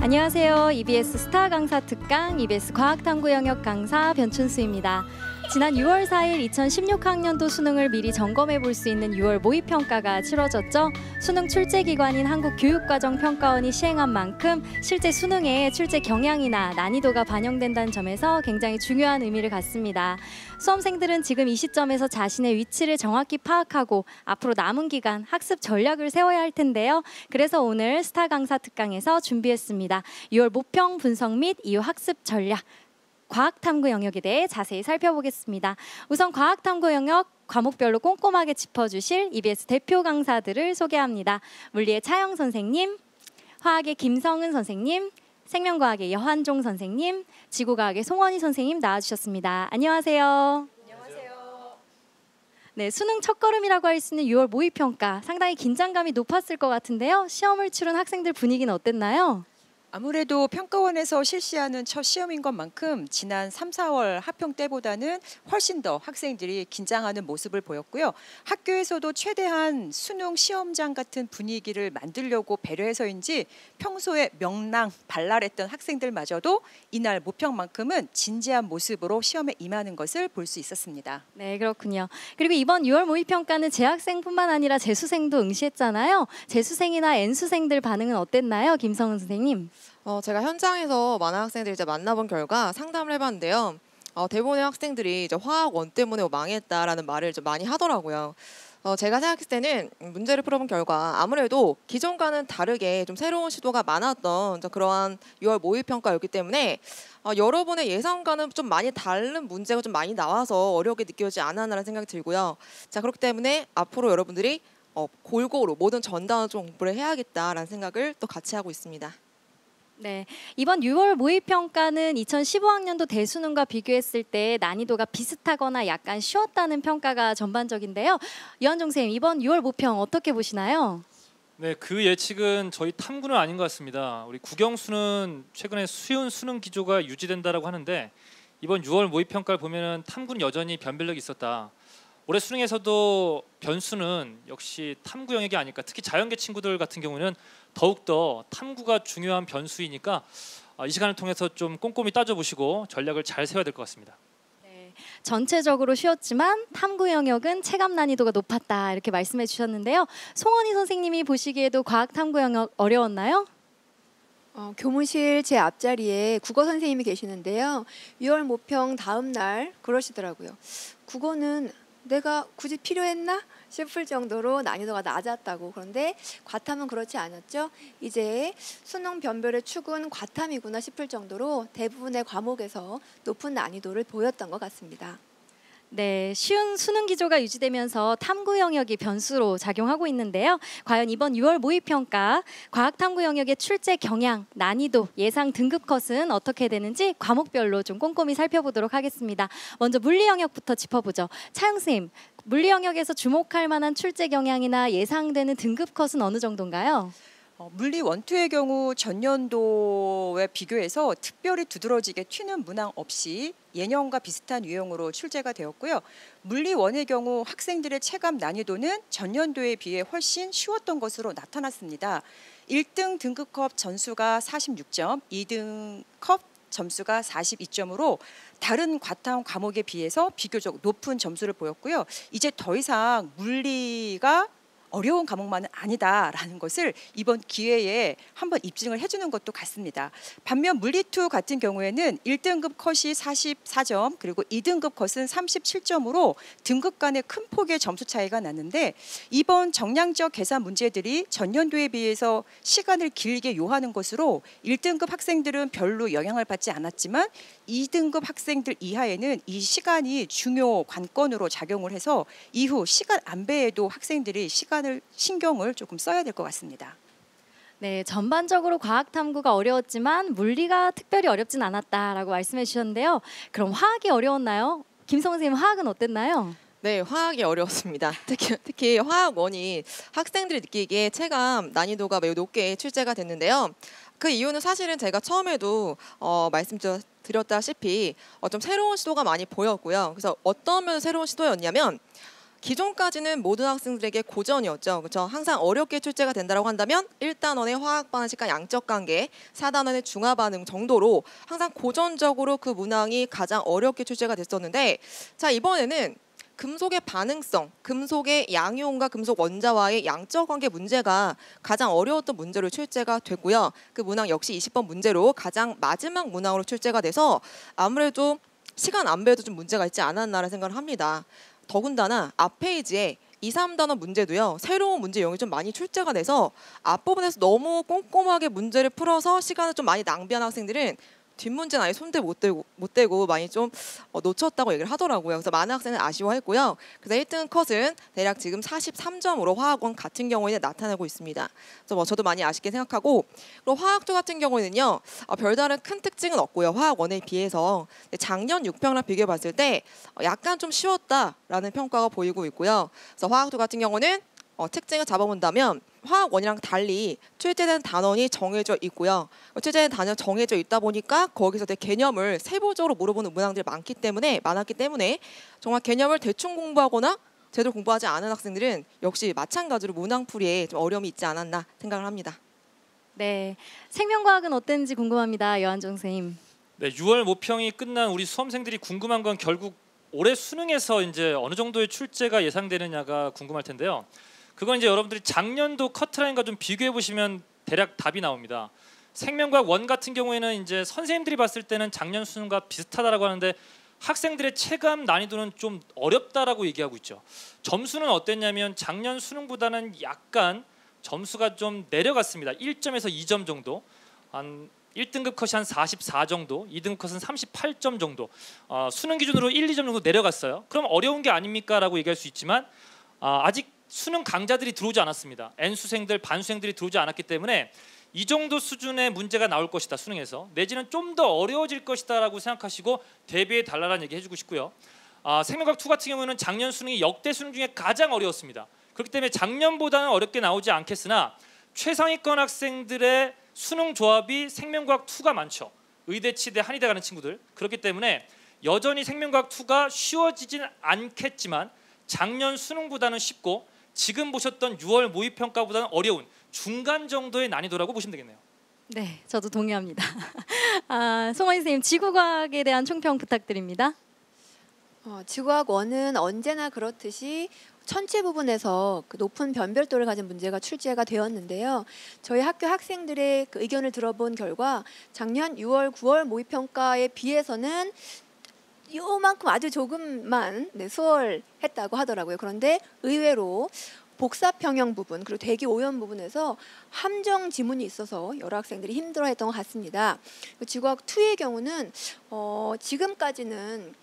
안녕하세요. EBS 스타 강사 특강 EBS 과학탐구 영역 강사 변춘수입니다. 지난 6월 4일 2016학년도 수능을 미리 점검해 볼 수 있는 6월 모의평가가 치러졌죠. 수능 출제기관인 한국교육과정평가원이 시행한 만큼 실제 수능에 출제 경향이나 난이도가 반영된다는 점에서 굉장히 중요한 의미를 갖습니다. 수험생들은 지금 이 시점에서 자신의 위치를 정확히 파악하고 앞으로 남은 기간 학습 전략을 세워야 할 텐데요. 그래서 오늘 스타 강사 특강에서 준비했습니다. 6월 모평 분석 및 이후 학습 전략, 과학탐구 영역에 대해 자세히 살펴보겠습니다. 우선 과학탐구 영역 과목별로 꼼꼼하게 짚어주실 EBS 대표 강사들을 소개합니다. 물리의 차영 선생님, 화학의 김성은 선생님, 생명과학의 여한종 선생님, 지구과학의 송원희 선생님 나와주셨습니다. 안녕하세요. 안녕하세요. 네, 수능 첫걸음이라고 할 수 있는 6월 모의평가, 상당히 긴장감이 높았을 것 같은데요. 시험을 치른 학생들 분위기는 어땠나요? 아무래도 평가원에서 실시하는 첫 시험인 것만큼 지난 3, 4월 합평 때보다는 훨씬 더 학생들이 긴장하는 모습을 보였고요. 학교에서도 최대한 수능 시험장 같은 분위기를 만들려고 배려해서인지 평소에 명랑, 발랄했던 학생들마저도 이날 모평만큼은 진지한 모습으로 시험에 임하는 것을 볼 수 있었습니다. 네, 그렇군요. 그리고 이번 6월 모의평가는 재학생뿐만 아니라 재수생도 응시했잖아요. 재수생이나 N수생들 반응은 어땠나요? 김성은 선생님. 제가 현장에서 많은 학생들이 이제 만나본 결과 상담을 해봤는데요. 대부분의 학생들이 이제 화학 원 때문에 망했다라는 말을 좀 많이 하더라고요. 제가 생각했을 때는 문제를 풀어본 결과 아무래도 기존과는 다르게 좀 새로운 시도가 많았던 그러한 6월 모의평가였기 때문에 여러분의 예상과는 좀 많이 다른 문제가 좀 많이 나와서 어렵게 느껴지지 않았나라는 생각이 들고요. 자, 그렇기 때문에 앞으로 여러분들이 골고루 모든 전단을 좀 공부를 해야겠다라는 생각을 또 같이 하고 있습니다. 네, 이번 6월 모의평가는 2015학년도 대수능과 비교했을 때 난이도가 비슷하거나 약간 쉬웠다는 평가가 전반적인데요. 여한종 선생님, 이번 6월 모평 어떻게 보시나요? 네, 그 예측은 저희 탐구는 아닌 것 같습니다. 우리 국영수는 최근에 쉬운 수능 기조가 유지된다라고 하는데 이번 6월 모의평가를 보면은 탐구는 여전히 변별력이 있었다. 올해 수능에서도 변수는 역시 탐구 영역이 아닐까. 특히 자연계 친구들 같은 경우는 더욱더 탐구가 중요한 변수이니까 이 시간을 통해서 좀 꼼꼼히 따져보시고 전략을 잘 세워야 될 것 같습니다. 네, 전체적으로 쉬웠지만 탐구 영역은 체감 난이도가 높았다 이렇게 말씀해 주셨는데요. 송원희 선생님이 보시기에도 과학 탐구 영역 어려웠나요? 교무실 제 앞자리에 국어 선생님이 계시는데요. 6월 모평 다음 날 그러시더라고요. 국어는 내가 굳이 필요했나 싶을 정도로 난이도가 낮았다고. 그런데 과탐은 그렇지 않았죠. 이제 수능 변별의 축은 과탐이구나 싶을 정도로 대부분의 과목에서 높은 난이도를 보였던 것 같습니다. 네, 쉬운 수능 기조가 유지되면서 탐구 영역이 변수로 작용하고 있는데요. 과연 이번 6월 모의평가 과학 탐구 영역의 출제 경향, 난이도, 예상 등급 컷은 어떻게 되는지 과목별로 좀 꼼꼼히 살펴보도록 하겠습니다. 먼저 물리 영역부터 짚어보죠. 차영 선생님, 물리 영역에서 주목할 만한 출제 경향이나 예상되는 등급 컷은 어느 정도인가요? 물리 원투의 경우 전년도에 비교해서 특별히 두드러지게 튀는 문항 없이 예년과 비슷한 유형으로 출제가 되었고요. 물리 원의 경우 학생들의 체감 난이도는 전년도에 비해 훨씬 쉬웠던 것으로 나타났습니다. 1등 등급컵 점수가 46점, 2등 컵 점수가 42점으로 다른 과탐 과목에 비해서 비교적 높은 점수를 보였고요. 이제 더 이상 물리가 어려운 과목만은 아니다라는 것을 이번 기회에 한번 입증을 해주는 것도 같습니다. 반면 물리2 같은 경우에는 1등급 컷이 44점 그리고 2등급 컷은 37점으로 등급 간의 큰 폭의 점수 차이가 났는데 이번 정량적 계산 문제들이 전년도에 비해서 시간을 길게 요하는 것으로 1등급 학생들은 별로 영향을 받지 않았지만 2등급 학생들 이하에는 이 시간이 중요 관건으로 작용을 해서 이후 시간 안배에도 학생들이 신경을 조금 써야 될 것 같습니다. 네, 전반적으로 과학 탐구가 어려웠지만 물리가 특별히 어렵진 않았다라고 말씀해 주셨는데요. 그럼 화학이 어려웠나요? 김성은 선생님, 화학은 어땠나요? 네, 화학이 어려웠습니다. 특히 화학 원이 학생들이 느끼기에 체감 난이도가 매우 높게 출제가 됐는데요. 그 이유는 사실은 제가 처음에도 말씀드렸다시피 좀 새로운 시도가 많이 보였고요. 그래서 어떤 면 새로운 시도였냐면 기존까지는 모든 학생들에게 고전이었죠. 그렇죠? 항상 어렵게 출제가 된다고 한다면 1단원의 화학 반응 시간 양적 관계, 4단원의 중화 반응 정도로 항상 고전적으로 그 문항이 가장 어렵게 출제가 됐었는데, 자, 이번에는 금속의 반응성, 금속의 양이온과 금속 원자와의 양적 관계 문제가 가장 어려웠던 문제로 출제가 됐고요. 그 문항 역시 20번 문제로 가장 마지막 문항으로 출제가 돼서 아무래도 시간 안배에도 좀 문제가 있지 않았나라는 생각을 합니다. 더군다나 앞 페이지에 2, 3단원 문제도요. 새로운 문제용이 좀 많이 출제가 돼서 앞부분에서 너무 꼼꼼하게 문제를 풀어서 시간을 좀 많이 낭비한 학생들은 뒷문제는 아예 손대 못 대고 많이 좀 놓쳤다고 얘기를 하더라고요. 그래서 많은 학생은 아쉬워했고요. 그래서 1등 컷은 대략 지금 43점으로 화학원 같은 경우에는 나타나고 있습니다. 그래서 뭐 저도 많이 아쉽게 생각하고, 그리고 화학조 같은 경우에는요. 별다른 큰 특징은 없고요. 화학원에 비해서 작년 6평랑 비교해 봤을 때 약간 좀 쉬웠다라는 평가가 보이고 있고요. 그래서 화학조 같은 경우는 특징을 잡아본다면 화학원이랑 달리 출제된 단원이 정해져 있고요. 출제된 단원 정해져 있다 보니까 거기서 내 개념을 세부적으로 물어보는 문항들이 많았기 때문에 정말 개념을 대충 공부하거나 제대로 공부하지 않은 학생들은 역시 마찬가지로 문항풀이에 좀 어려움이 있지 않았나 생각을 합니다. 네, 생명과학은 어땠는지 궁금합니다. 여한정 선생님. 네, 6월 모평이 끝난 우리 수험생들이 궁금한 건 결국 올해 수능에서 이제 어느 정도의 출제가 예상되느냐가 궁금할 텐데요. 그건 이제 여러분들이 작년도 커트라인과 좀 비교해 보시면 대략 답이 나옵니다. 생명과학 1 같은 경우에는 이제 선생님들이 봤을 때는 작년 수능과 비슷하다라고 하는데 학생들의 체감 난이도는 좀 어렵다라고 얘기하고 있죠. 점수는 어땠냐면 작년 수능보다는 약간 점수가 좀 내려갔습니다. 1점에서 2점 정도. 한 1등급 컷이 한 44 정도, 2등급 컷은 38점 정도. 수능 기준으로 1, 2점 정도 내려갔어요. 그럼 어려운 게 아닙니까? 라고 얘기할 수 있지만 아직 수능 강자들이 들어오지 않았습니다. N수생들, 반수생들이 들어오지 않았기 때문에 이 정도 수준의 문제가 나올 것이다. 수능에서. 내지는 좀 더 어려워질 것이다 라고 생각하시고 대비해 달라는 얘기 해주고 싶고요. 생명과학 2 같은 경우는 작년 수능이 역대 수능 중에 가장 어려웠습니다. 그렇기 때문에 작년보다는 어렵게 나오지 않겠으나 최상위권 학생들의 수능 조합이 생명과학 2가 많죠. 의대, 치대, 한의대 가는 친구들. 그렇기 때문에 여전히 생명과학 2가 쉬워지진 않겠지만 작년 수능보다는 쉽고 지금 보셨던 6월 모의평가보다는 어려운 중간 정도의 난이도라고 보시면 되겠네요. 네, 저도 동의합니다. 송원 선생님, 지구과학에 대한 총평 부탁드립니다. 지구과학 1은 언제나 그렇듯이 천체 부분에서 그 높은 변별도를 가진 문제가 출제가 되었는데요. 저희 학교 학생들의 그 의견을 들어본 결과 작년 6월, 9월 모의평가에 비해서는 요만큼 아주 조금만 수월했다고 하더라고요. 그런데 의외로 복사평형 부분 그리고 대기 오염 부분에서 함정 지문이 있어서 여러 학생들이 힘들어했던 것 같습니다. 지구과학 2의 경우는 지금까지는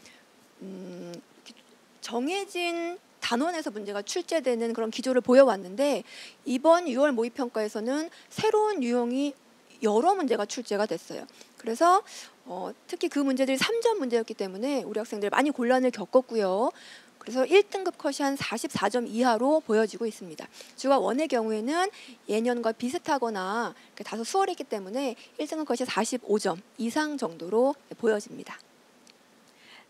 정해진 단원에서 문제가 출제되는 그런 기조를 보여왔는데 이번 6월 모의평가에서는 새로운 유형이 여러 문제가 출제가 됐어요. 그래서 특히 그 문제들이 3점 문제였기 때문에 우리 학생들 많이 곤란을 겪었고요. 그래서 1등급 컷이 한 44점 이하로 보여지고 있습니다. 지구과학 1의 경우에는 예년과 비슷하거나 다소 수월했기 때문에 1등급 컷이 45점 이상 정도로 보여집니다.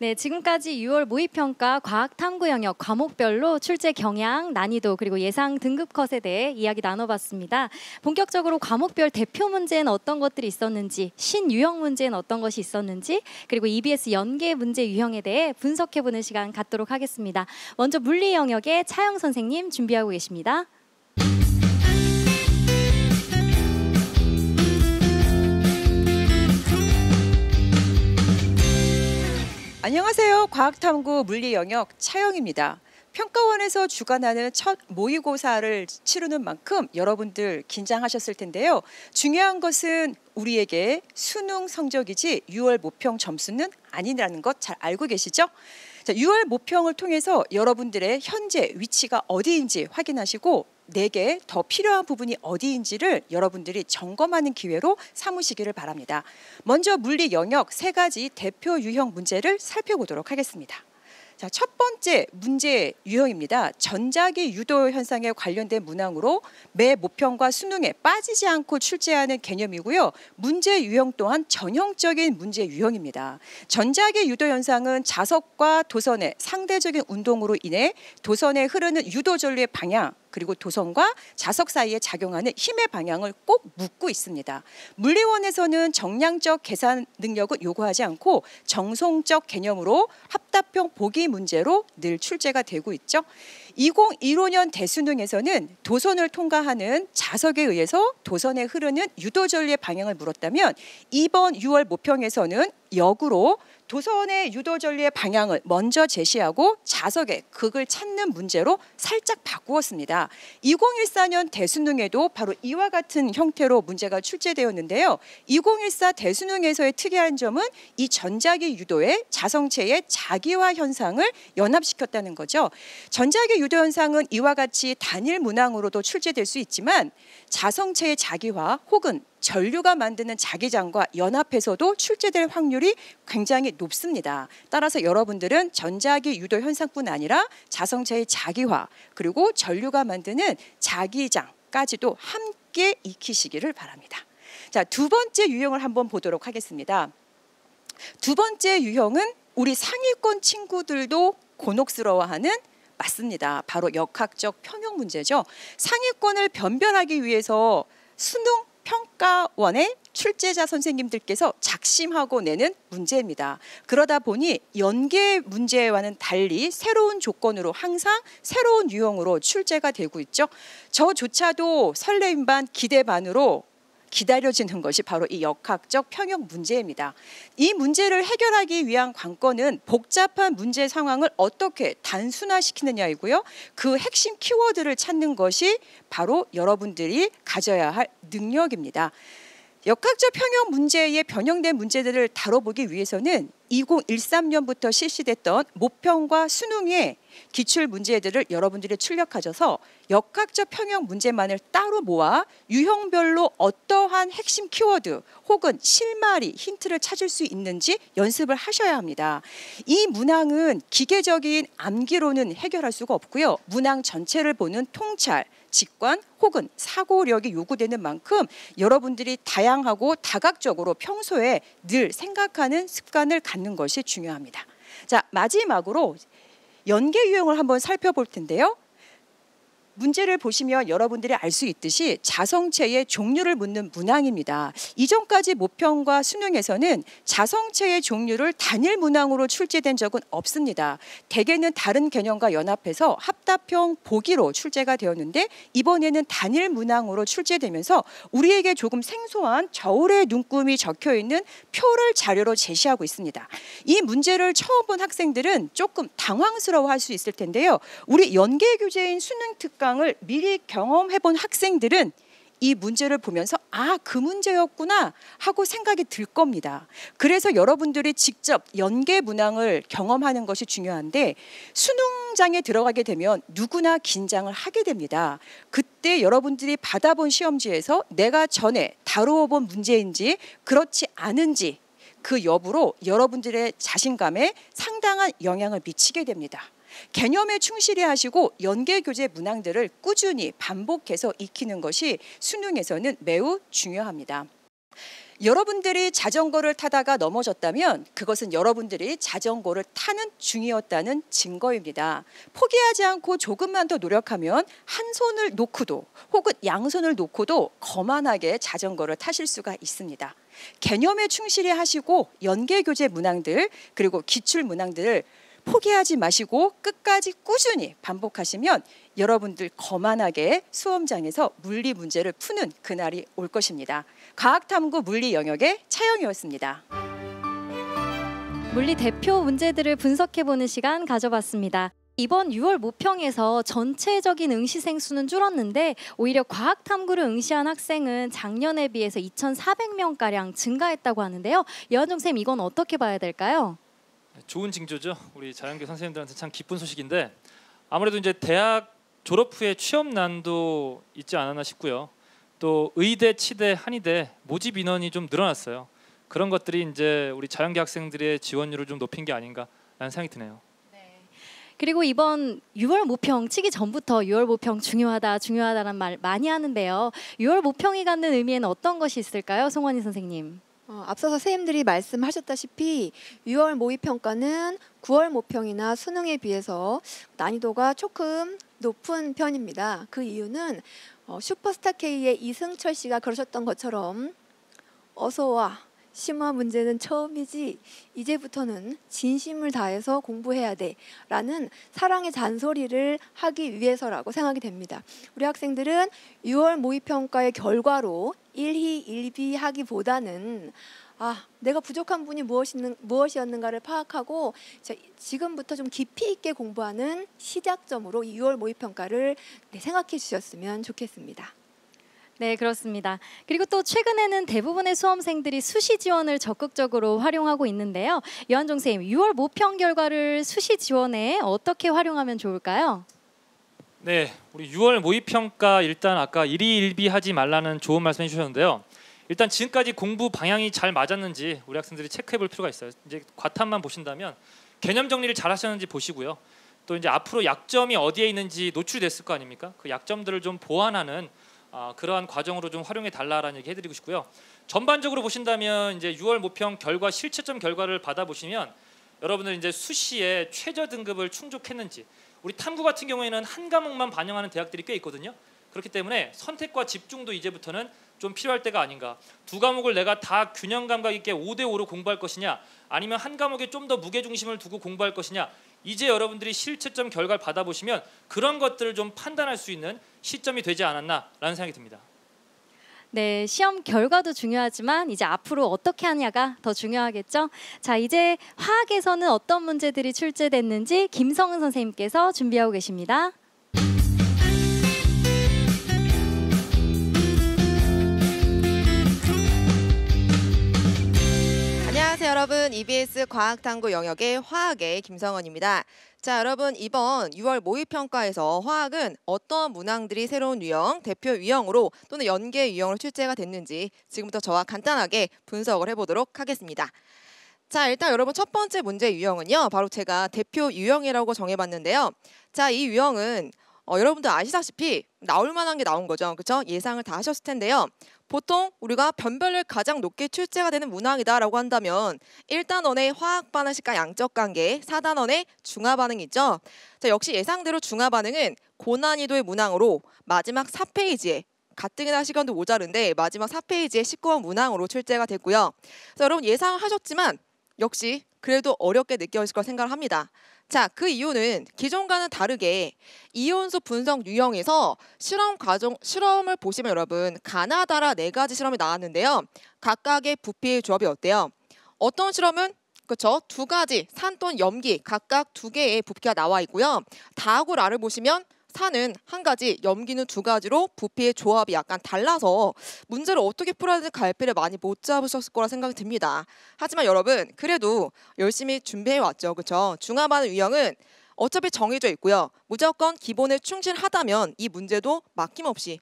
네, 지금까지 6월 모의평가 과학탐구 영역 과목별로 출제 경향, 난이도 그리고 예상 등급 컷에 대해 이야기 나눠봤습니다. 본격적으로 과목별 대표 문제는 어떤 것들이 있었는지, 신유형 문제는 어떤 것이 있었는지, 그리고 EBS 연계 문제 유형에 대해 분석해보는 시간 갖도록 하겠습니다. 먼저 물리 영역의 차영 선생님 준비하고 계십니다. 안녕하세요. 과학탐구 물리 영역 차영입니다. 평가원에서 주관하는 첫 모의고사를 치르는 만큼 여러분들 긴장하셨을 텐데요. 중요한 것은 우리에게 수능 성적이지 6월 모평 점수는 아니라는 것 잘 알고 계시죠? 자, 6월 모평을 통해서 여러분들의 현재 위치가 어디인지 확인하시고 내게 더 필요한 부분이 어디인지를 여러분들이 점검하는 기회로 삼으시기를 바랍니다. 먼저 물리 영역 3가지 대표 유형 문제를 살펴보도록 하겠습니다. 자, 첫 번째 문제 유형입니다. 전자기 유도 현상에 관련된 문항으로 매 모평과 수능에 빠지지 않고 출제하는 개념이고요. 문제 유형 또한 전형적인 문제 유형입니다. 전자기 유도 현상은 자석과 도선의 상대적인 운동으로 인해 도선에 흐르는 유도 전류의 방향 그리고 도선과 자석 사이에 작용하는 힘의 방향을 꼭 묻고 있습니다. 물리원에서는 정량적 계산 능력은 요구하지 않고 정성적 개념으로 합답형 보기 문제로 늘 출제가 되고 있죠. 2015년 대수능에서는 도선을 통과하는 자석에 의해서 도선에 흐르는 유도 전류의 방향을 물었다면 이번 6월 모평에서는 역으로 도선의 유도 전류의 방향을 먼저 제시하고 자석의 극을 찾는 문제로 살짝 바꾸었습니다. 2014년 대수능에도 바로 이와 같은 형태로 문제가 출제되었는데요. 2014 대수능에서의 특이한 점은 이 전자기 유도의 자성체의 자기화 현상을 연합시켰다는 거죠. 전자기 유도 현상은 이와 같이 단일 문항으로도 출제될 수 있지만 자성체의 자기화 혹은 전류가 만드는 자기장과 연합해서도 출제될 확률이 굉장히 높습니다. 따라서 여러분들은 전자기 유도 현상뿐 아니라 자성체의 자기화 그리고 전류가 만드는 자기장까지도 함께 익히시기를 바랍니다. 자, 두 번째 유형을 한번 보도록 하겠습니다. 두 번째 유형은 우리 상위권 친구들도 곤혹스러워하는 맞습니다. 바로 역학적 평형 문제죠. 상위권을 변별하기 위해서 수능 평가원의 출제자 선생님들께서 작심하고 내는 문제입니다. 그러다 보니 연계 문제와는 달리 새로운 조건으로 항상 새로운 유형으로 출제가 되고 있죠. 저조차도 설레임 반 기대 반으로 기다려지는 것이 바로 이 역학적 평형 문제입니다. 이 문제를 해결하기 위한 관건은 복잡한 문제 상황을 어떻게 단순화시키느냐이고요. 그 핵심 키워드를 찾는 것이 바로 여러분들이 가져야 할 능력입니다. 역학적 평형 문제의 변형된 문제들을 다뤄보기 위해서는 2013년부터 실시됐던 모평과 수능의 기출 문제들을 여러분들이 출력하셔서 역학적 평형 문제만을 따로 모아 유형별로 어떠한 핵심 키워드 혹은 실마리 힌트를 찾을 수 있는지 연습을 하셔야 합니다. 이 문항은 기계적인 암기로는 해결할 수가 없고요. 문항 전체를 보는 통찰, 직관 혹은 사고력이 요구되는 만큼 여러분들이 다양하고 다각적으로 평소에 늘 생각하는 습관을 갖는 것이 중요합니다. 자, 마지막으로 연계 유형을 한번 살펴볼 텐데요. 문제를 보시면 여러분들이 알 수 있듯이 자성체의 종류를 묻는 문항입니다. 이전까지 모평과 수능에서는 자성체의 종류를 단일 문항으로 출제된 적은 없습니다. 대개는 다른 개념과 연합해서 합답형 보기로 출제가 되었는데 이번에는 단일 문항으로 출제되면서 우리에게 조금 생소한 저울의 눈금이 적혀있는 표를 자료로 제시하고 있습니다. 이 문제를 처음 본 학생들은 조금 당황스러워할 수 있을 텐데요. 우리 연계 교재인 수능 특강 을 미리 경험해본 학생들은 이 문제를 보면서 아, 그 문제였구나 하고 생각이 들 겁니다. 그래서 여러분들이 직접 연계 문항을 경험하는 것이 중요한데 수능장에 들어가게 되면 누구나 긴장을 하게 됩니다. 그때 여러분들이 받아본 시험지에서 내가 전에 다루어 본 문제인지 그렇지 않은지 그 여부로 여러분들의 자신감에 상당한 영향을 미치게 됩니다. 개념에 충실히 하시고 연계 교재 문항들을 꾸준히 반복해서 익히는 것이 수능에서는 매우 중요합니다. 여러분들이 자전거를 타다가 넘어졌다면 그것은 여러분들이 자전거를 타는 중이었다는 증거입니다. 포기하지 않고 조금만 더 노력하면 한 손을 놓고도 혹은 양손을 놓고도 거만하게 자전거를 타실 수가 있습니다. 개념에 충실히 하시고 연계 교재 문항들 그리고 기출 문항들을 포기하지 마시고 끝까지 꾸준히 반복하시면 여러분들 거만하게 수험장에서 물리 문제를 푸는 그날이 올 것입니다. 과학탐구 물리 영역의 차영이었습니다. 물리 대표 문제들을 분석해보는 시간 가져봤습니다. 이번 6월 모평에서 전체적인 응시생 수는 줄었는데 오히려 과학탐구를 응시한 학생은 작년에 비해서 2,400명가량 증가했다고 하는데요. 여한종 쌤, 이건 어떻게 봐야 될까요? 좋은 징조죠. 우리 자연계 선생님들한테 참 기쁜 소식인데 아무래도 이제 대학 졸업 후에 취업 난도 있지 않았나 싶고요. 또 의대, 치대, 한의대 모집 인원이 좀 늘어났어요. 그런 것들이 이제 우리 자연계 학생들의 지원율을 좀 높인 게 아닌가라는 생각이 드네요. 그리고 이번 6월 모평 치기 전부터 6월 모평 중요하다라는 말 많이 하는데요. 6월 모평이 갖는 의미에는 어떤 것이 있을까요, 송원희 선생님? 앞서서 선생님들이 말씀하셨다시피 6월 모의평가는 9월 모평이나 수능에 비해서 난이도가 조금 높은 편입니다. 그 이유는 슈퍼스타 K의 이승철 씨가 그러셨던 것처럼 어서 와. 심화 문제는 처음이지 이제부터는 진심을 다해서 공부해야 돼 라는 사랑의 잔소리를 하기 위해서라고 생각이 됩니다. 우리 학생들은 6월 모의평가의 결과로 1희 1비 하기보다는 내가 부족한 부분이 무엇이었는가를 파악하고 지금부터 좀 깊이 있게 공부하는 시작점으로 6월 모의평가를 생각해 주셨으면 좋겠습니다. 네, 그렇습니다. 그리고 또 최근에는 대부분의 수험생들이 수시 지원을 적극적으로 활용하고 있는데요. 여한종 선생님, 6월 모평 결과를 수시 지원에 어떻게 활용하면 좋을까요? 네, 우리 6월 모의평가 일단 아까 1희 1비 하지 말라는 좋은 말씀 해주셨는데요. 일단 지금까지 공부 방향이 잘 맞았는지 우리 학생들이 체크해볼 필요가 있어요. 이제 과탐만 보신다면 개념 정리를 잘 하셨는지 보시고요. 또 이제 앞으로 약점이 어디에 있는지 노출됐을 거 아닙니까? 그 약점들을 좀 보완하는 그러한 과정으로 좀 활용해 달라라는 얘기 해드리고 싶고요. 전반적으로 보신다면 이제 6월 모평 결과 실채점 결과를 받아보시면 여러분들 이제 수시에 최저 등급을 충족했는지, 우리 탐구 같은 경우에는 한 과목만 반영하는 대학들이 꽤 있거든요. 그렇기 때문에 선택과 집중도 이제부터는 좀 필요할 때가 아닌가. 두 과목을 내가 다 균형 감각 있게 5대5로 공부할 것이냐, 아니면 한 과목에 좀 더 무게 중심을 두고 공부할 것이냐, 이제 여러분들이 실채점 결과를 받아보시면 그런 것들을 좀 판단할 수 있는 시점이 되지 않았나라는 생각이 듭니다. 네, 시험 결과도 중요하지만 이제 앞으로 어떻게 하냐가 더 중요하겠죠. 자, 이제 화학에서는 어떤 문제들이 출제됐는지 김성은 선생님께서 준비하고 계십니다. 안녕하세요 여러분, EBS 과학탐구 영역의 화학의 김성원입니다. 자, 여러분 이번 6월 모의평가에서 화학은 어떤 문항들이 새로운 유형, 대표 유형으로 또는 연계 유형으로 출제가 됐는지 지금부터 저와 간단하게 분석을 해보도록 하겠습니다. 자, 일단 여러분 첫 번째 문제 유형은요, 바로 제가 대표 유형이라고 정해봤는데요. 자, 이 유형은 여러분들 아시다시피 나올 만한 게 나온 거죠. 그렇죠? 예상을 다 하셨을 텐데요. 보통 우리가 변별률 가장 높게 출제가 되는 문항이다라고 한다면 1단원의 화학 반응식과 양적 관계, 4단원의 중화 반응이 있죠. 자, 역시 예상대로 중화 반응은 고난이도의 문항으로 마지막 4페이지에 가뜩이나 시간도 모자른데 마지막 4페이지에 19번 문항으로 출제가 됐고요. 자, 여러분 예상하셨지만 역시 그래도 어렵게 느껴질 거라 생각을 합니다. 자, 그 이유는 기존과는 다르게 이온수 분석 유형에서 실험을 보시면 여러분 가나다라 4가지 실험이 나왔는데요. 각각의 부피의 조합이 어때요? 어떤 실험은 그렇죠? 2가지 산 또는 염기 각각 2개의 부피가 나와 있고요. 다하고 라를 보시면 산은 1가지, 염기는 2가지로 부피의 조합이 약간 달라서 문제를 어떻게 풀어야 되는지 갈피를 많이 못 잡으셨을 거라 생각이 듭니다. 하지만 여러분 그래도 열심히 준비해왔죠. 그렇죠? 중화 반응 유형은 어차피 정해져 있고요. 무조건 기본에 충실하다면 이 문제도 막힘없이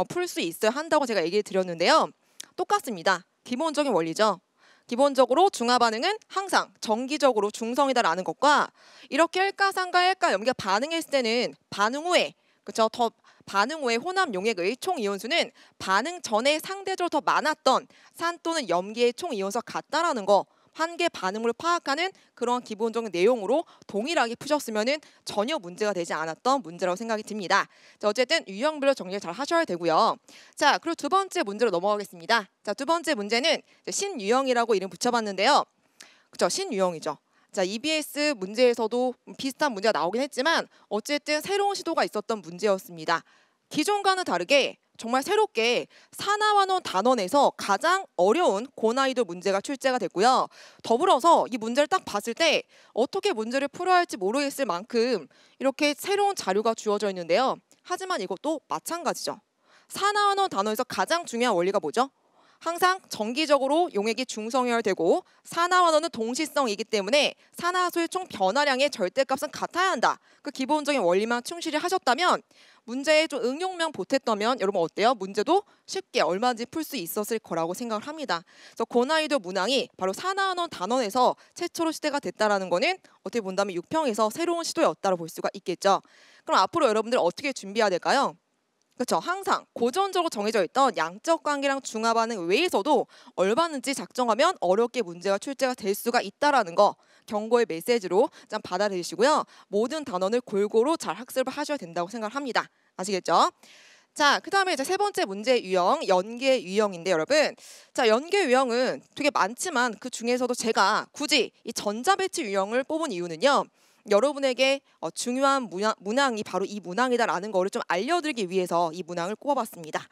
풀 수 있어야 한다고 제가 얘기를 드렸는데요. 똑같습니다. 기본적인 원리죠. 기본적으로 중화 반응은 항상 정기적으로 중성이다라는 것과 이렇게 일가산과 일가염기가 반응했을 때는 반응 후에 그렇죠? 더 반응 후에 혼합 용액의 총 이온수는 반응 전에 상대적으로 더 많았던 산 또는 염기의 총 이온수와 같다라는 거, 한 개 반응을 파악하는 그런 기본적인 내용으로 동일하게 푸셨으면은 전혀 문제가 되지 않았던 문제라고 생각이 듭니다. 자, 어쨌든 유형별로 정리를 잘 하셔야 되고요. 자, 그리고 두 번째 문제로 넘어가겠습니다. 자, 두 번째 문제는 신유형이라고 이름 붙여봤는데요. 그렇죠? 신유형이죠. 자, EBS 문제에서도 비슷한 문제가 나오긴 했지만 어쨌든 새로운 시도가 있었던 문제였습니다. 기존과는 다르게 정말 새롭게 산화환원 단원에서 가장 어려운 고난이도 문제가 출제가 됐고요. 더불어서 이 문제를 딱 봤을 때 어떻게 문제를 풀어야 할지 모르겠을 만큼 이렇게 새로운 자료가 주어져 있는데요. 하지만 이것도 마찬가지죠. 산화환원 단원에서 가장 중요한 원리가 뭐죠? 항상 정기적으로 용액이 중성이어야 되고 산화환원은 동시성이기 때문에 산화수의 총 변화량의 절대값은 같아야 한다. 그 기본적인 원리만 충실히 하셨다면 문제에 좀 응용명 보탰다면 여러분 어때요? 문제도 쉽게 얼마든지 풀 수 있었을 거라고 생각을 합니다. 그래서 고난이도 문항이 바로 사나원 단원에서 최초로 시대가 됐다라는 거는 어떻게 본다면 6평에서 새로운 시도였다고 볼 수가 있겠죠. 그럼 앞으로 여러분들 어떻게 준비해야 될까요? 그렇죠. 항상 고전적으로 정해져 있던 양적 관계랑 중화 반응 외에서도 얼마든지 작정하면 어렵게 문제가 출제가 될 수가 있다라는 거 경고의 메시지로 좀 받아들이시고요. 모든 단원을 골고루 잘 학습을 하셔야 된다고 생각을 합니다. 아시겠죠? 자, 그다음에 이제 세 번째 문제 유형, 연계 유형인데 여러분. 자, 연계 유형은 되게 많지만 그 중에서도 제가 굳이 이 전자배치 유형을 뽑은 이유는요. 여러분에게 중요한 문항이 바로 이 문항이다라는 거를 좀 알려드리기 위해서 이 문항을 꼽아봤습니다.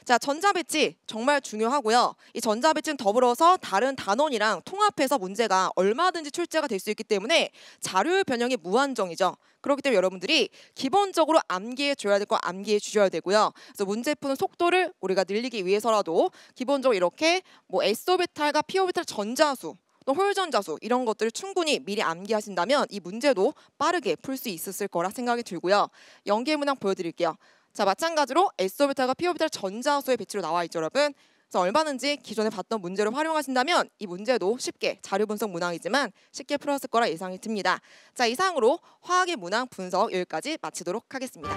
자, 전자배치 정말 중요하고요. 이 전자배치는 더불어서 다른 단원이랑 통합해서 문제가 얼마든지 출제가 될 수 있기 때문에 자료의 변형이 무한정이죠. 그렇기 때문에 여러분들이 기본적으로 암기해 줘야 될 거 암기해 주셔야 되고요. 그래서 문제 푸는 속도를 우리가 늘리기 위해서라도 기본적으로 이렇게 뭐 S오비탈과 P오비탈 전자수 또 홀전자수 이런 것들을 충분히 미리 암기하신다면 이 문제도 빠르게 풀 수 있었을 거라 생각이 들고요. 연계 문항 보여드릴게요. 자, 마찬가지로 S오비탈과 P오비탈 전자수의 배치로 나와 있죠, 여러분. 그래서 얼마든지 기존에 봤던 문제를 활용하신다면 이 문제도 쉽게 자료 분석 문항이지만 쉽게 풀었을 거라 예상이 듭니다. 자, 이상으로 화학의 문항 분석 여기까지 마치도록 하겠습니다.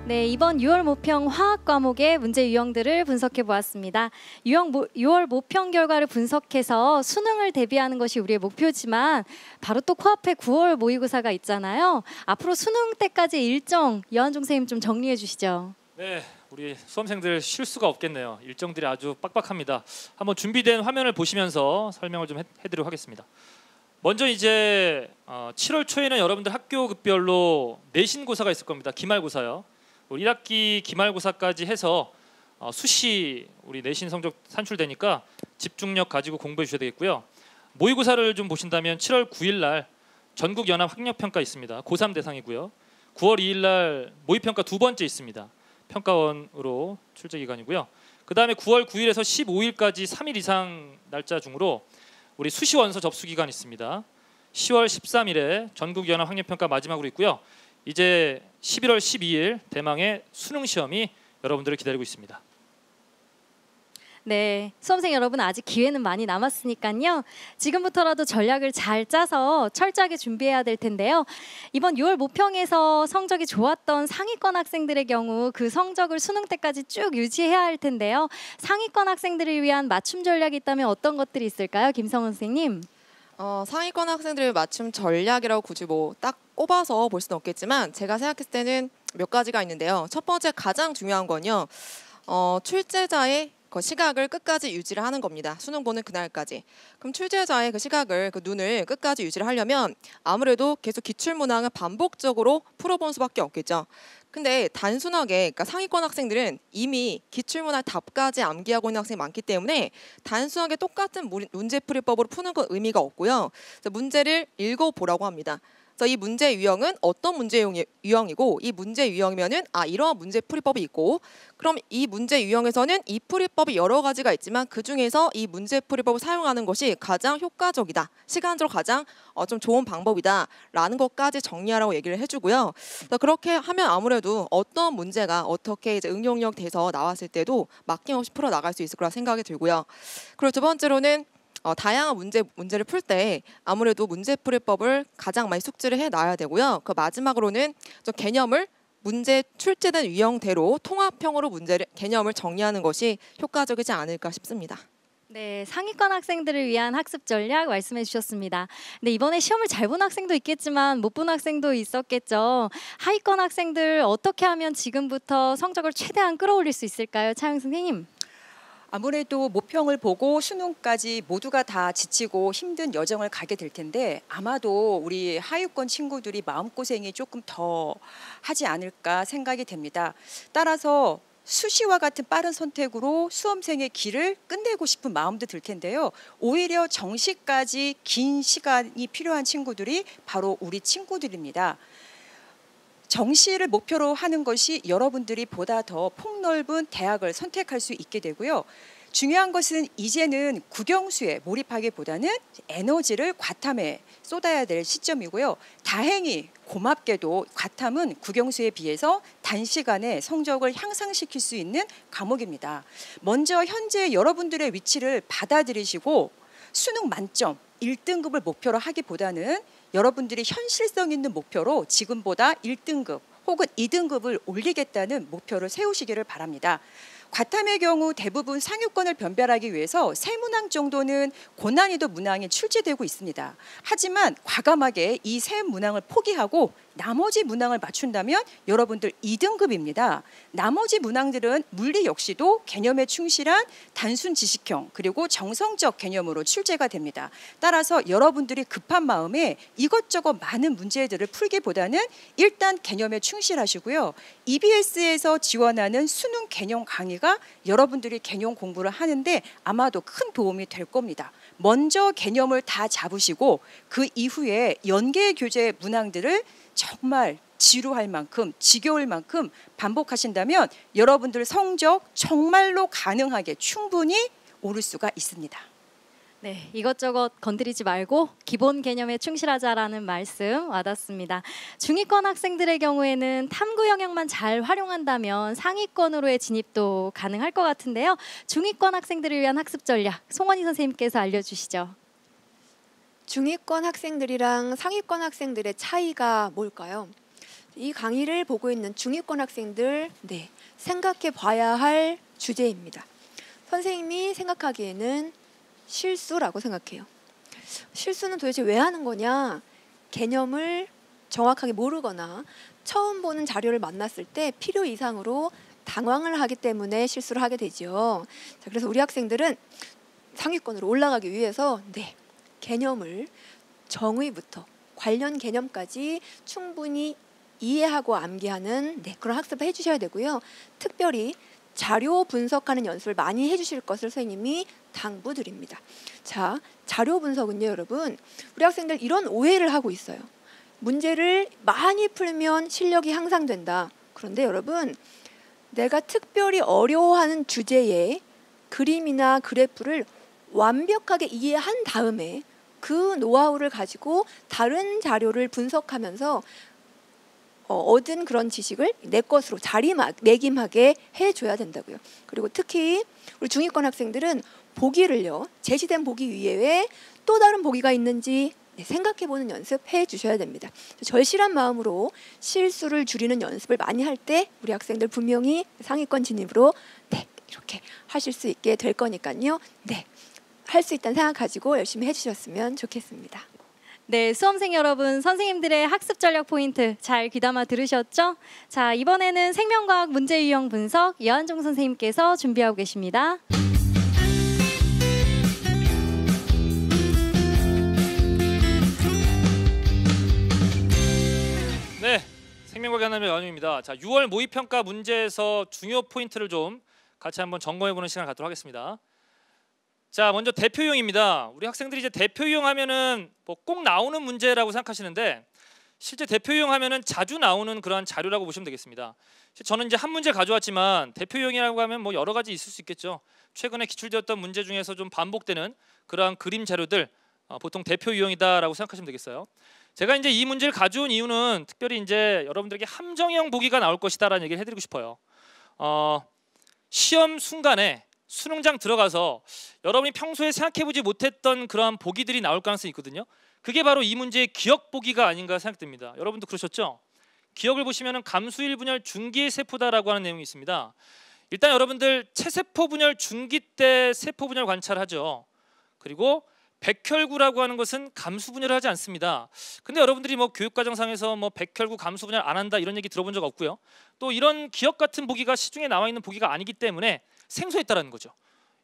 네, 이번 6월 모평 화학 과목의 문제 유형들을 분석해 보았습니다. 6월 모평 결과를 분석해서 수능을 대비하는 것이 우리의 목표지만 바로 또 코앞에 9월 모의고사가 있잖아요. 앞으로 수능 때까지 일정 여한종 선생님 좀 정리해 주시죠. 네, 우리 수험생들 쉴 수가 없겠네요. 일정들이 아주 빡빡합니다. 한번 준비된 화면을 보시면서 설명을 좀 해드리도록 하겠습니다. 먼저 이제 7월 초에는 여러분들 학교급별로 내신고사가 있을 겁니다. 기말고사요. 우리 1학기 기말고사까지 해서 수시 우리 내신 성적 산출되니까 집중력 가지고 공부해 주셔야 되겠고요. 모의고사를 좀 보신다면 7월 9일 날 전국연합 학력평가 있습니다. 고3 대상이고요. 9월 2일 날 모의평가 두 번째 있습니다. 평가원으로 출제 기간이고요. 그 다음에 9월 9일에서 15일까지 3일 이상 날짜 중으로 우리 수시 원서 접수 기간 있습니다. 10월 13일에 전국연합 학력평가 마지막으로 있고요. 이제 11월 12일 대망의 수능 시험이 여러분들을 기다리고 있습니다. 네, 수험생 여러분 아직 기회는 많이 남았으니까요. 지금부터라도 전략을 잘 짜서 철저하게 준비해야 될 텐데요. 이번 6월 모평에서 성적이 좋았던 상위권 학생들의 경우 그 성적을 수능 때까지 쭉 유지해야 할 텐데요. 상위권 학생들을 위한 맞춤 전략이 있다면 어떤 것들이 있을까요, 김성훈 선생님? 상위권 학생들의 맞춤 전략이라고 굳이 뭐 딱 꼽아서 볼 수는 없겠지만 제가 생각했을 때는 몇 가지가 있는데요. 첫 번째 가장 중요한 건요. 출제자의 그 시각을 끝까지 유지를 하는 겁니다. 수능 보는 그날까지. 그럼 출제자의 그 시각을 그 눈을 끝까지 유지를 하려면 아무래도 계속 기출문항을 반복적으로 풀어보는 수밖에 없겠죠. 근데 단순하게 그러니까 상위권 학생들은 이미 기출문항 답까지 암기하고 있는 학생이 많기 때문에 단순하게 똑같은 문제풀이법으로 푸는 건 의미가 없고요. 문제를 읽어보라고 합니다. 그래서 이 문제 유형은 어떤 문제 유형이고 이 문제 유형이면은 이러한 문제풀이법이 있고 그럼 이 문제 유형에서는 이 풀이법이 여러 가지가 있지만 그 중에서 이 문제풀이법을 사용하는 것이 가장 효과적이다. 시간적으로 가장 좀 좋은 방법이다라는 것까지 정리하라고 얘기를 해주고요. 그렇게 하면 아무래도 어떤 문제가 어떻게 이제 응용력 돼서 나왔을 때도 막힘없이 풀어 나갈 수 있을 거라 생각이 들고요. 그리고 두 번째로는 다양한 문제를 풀 때 아무래도 문제풀이법을 가장 많이 숙지를 해놔야 되고요. 그 마지막으로는 좀 개념을 문제 출제된 유형대로 통합형으로 개념을 정리하는 것이 효과적이지 않을까 싶습니다. 네, 상위권 학생들을 위한 학습 전략 말씀해 주셨습니다. 근데 이번에 시험을 잘 본 학생도 있겠지만 못 본 학생도 있었겠죠. 하위권 학생들 어떻게 하면 지금부터 성적을 최대한 끌어올릴 수 있을까요, 차영 선생님? 아무래도 모평을 보고 수능까지 모두가 다 지치고 힘든 여정을 가게 될 텐데 아마도 우리 하위권 친구들이 마음고생이 조금 더 하지 않을까 생각이 됩니다. 따라서 수시와 같은 빠른 선택으로 수험생의 길을 끝내고 싶은 마음도 들 텐데요. 오히려 정시까지 긴 시간이 필요한 친구들이 바로 우리 친구들입니다. 정시를 목표로 하는 것이 여러분들이 보다 더 폭넓은 대학을 선택할 수 있게 되고요. 중요한 것은 이제는 국영수에 몰입하기보다는 에너지를 과탐에 쏟아야 될 시점이고요. 다행히 고맙게도 과탐은 국영수에 비해서 단시간에 성적을 향상시킬 수 있는 과목입니다. 먼저 현재 여러분들의 위치를 받아들이시고 수능 만점 1등급을 목표로 하기보다는 여러분들이 현실성 있는 목표로 지금보다 1등급 혹은 2등급을 올리겠다는 목표를 세우시기를 바랍니다. 과탐의 경우 대부분 상위권을 변별하기 위해서 세 문항 정도는 고난이도 문항이 출제되고 있습니다. 하지만 과감하게 이 세 문항을 포기하고 나머지 문항을 맞춘다면 여러분들 2등급입니다. 나머지 문항들은 물리 역시도 개념에 충실한 단순 지식형 그리고 정성적 개념으로 출제가 됩니다. 따라서 여러분들이 급한 마음에 이것저것 많은 문제들을 풀기보다는 일단 개념에 충실하시고요. EBS에서 지원하는 수능 개념 강의가 여러분들이 개념 공부를 하는데 아마도 큰 도움이 될 겁니다. 먼저 개념을 다 잡으시고 그 이후에 연계 교재 문항들을 정말 지루할 만큼 지겨울 만큼 반복하신다면 여러분들 성적 정말로 가능하게 충분히 오를 수가 있습니다. 네, 이것저것 건드리지 말고 기본 개념에 충실하자라는 말씀 와닿습니다. 중위권 학생들의 경우에는 탐구 영역만 잘 활용한다면 상위권으로의 진입도 가능할 것 같은데요. 중위권 학생들을 위한 학습 전략 송원희 선생님께서 알려주시죠. 중위권 학생들이랑 상위권 학생들의 차이가 뭘까요? 이 강의를 보고 있는 중위권 학생들, 생각해 봐야 할 주제입니다. 선생님이 생각하기에는 실수라고 생각해요. 실수는 도대체 왜 하는 거냐? 개념을 정확하게 모르거나 처음 보는 자료를 만났을 때 필요 이상으로 당황을 하기 때문에 실수를 하게 되죠. 자, 그래서 우리 학생들은 상위권으로 올라가기 위해서 개념을 정의부터 관련 개념까지 충분히 이해하고 암기하는 그런 학습을 해주셔야 되고요. 특별히 자료 분석하는 연습을 많이 해주실 것을 선생님이 당부드립니다. 자, 자료 분석은요, 여러분, 우리 학생들 이런 오해를 하고 있어요. 문제를 많이 풀면 실력이 향상된다. 그런데 여러분, 내가 특별히 어려워하는 주제의 그림이나 그래프를 완벽하게 이해한 다음에 그 노하우를 가지고 다른 자료를 분석하면서 얻은 그런 지식을 내 것으로 자리매김하게 해줘야 된다고요. 그리고 특히 우리 중위권 학생들은 보기를요, 제시된 보기 이외에 또 다른 보기가 있는지 생각해보는 연습 해주셔야 됩니다. 절실한 마음으로 실수를 줄이는 연습을 많이 할 때 우리 학생들 분명히 상위권 진입으로 이렇게 하실 수 있게 될 거니까요. 할 수 있다는 생각 가지고 열심히 해주셨으면 좋겠습니다. 네, 수험생 여러분, 선생님들의 학습 전략 포인트 잘 귀담아 들으셨죠? 자, 이번에는 생명과학 문제 유형 분석 여한종 선생님께서 준비하고 계십니다. 네, 생명과학 하나의 여한종입니다. 자, 6월 모의평가 문제에서 중요 포인트를 좀 같이 한번 점검해보는 시간을 갖도록 하겠습니다. 자, 먼저 대표 유형입니다. 우리 학생들이 이제 대표 유형 하면은 뭐 꼭 나오는 문제라고 생각하시는데 실제 대표 유형 하면은 자주 나오는 그러한 자료라고 보시면 되겠습니다. 저는 이제 한 문제 가져왔지만 대표 유형이라고 하면 뭐 여러 가지 있을 수 있겠죠. 최근에 기출되었던 문제 중에서 좀 반복되는 그러한 그림 자료들 보통 대표 유형이다라고 생각하시면 되겠어요. 제가 이제 이 문제를 가져온 이유는 특별히 이제 여러분들에게 함정형 보기가 나올 것이다라는 얘기를 해드리고 싶어요. 시험 순간에 수능장 들어가서 여러분이 평소에 생각해보지 못했던 그러한 보기들이 나올 가능성이 있거든요. 그게 바로 이 문제의 기억 보기가 아닌가 생각됩니다. 여러분도 그러셨죠? 기억을 보시면 감수 1분열 중기 세포다라고 하는 내용이 있습니다. 일단 여러분들 체세포 분열 중기 때 세포 분열 관찰하죠. 그리고 백혈구라고 하는 것은 감수 분열을 하지 않습니다. 근데 여러분들이 뭐 교육과정상에서 뭐 백혈구 감수 분열 안 한다 이런 얘기 들어본 적 없고요. 또 이런 기억 같은 보기가 시중에 나와 있는 보기가 아니기 때문에 생소했다라는 거죠.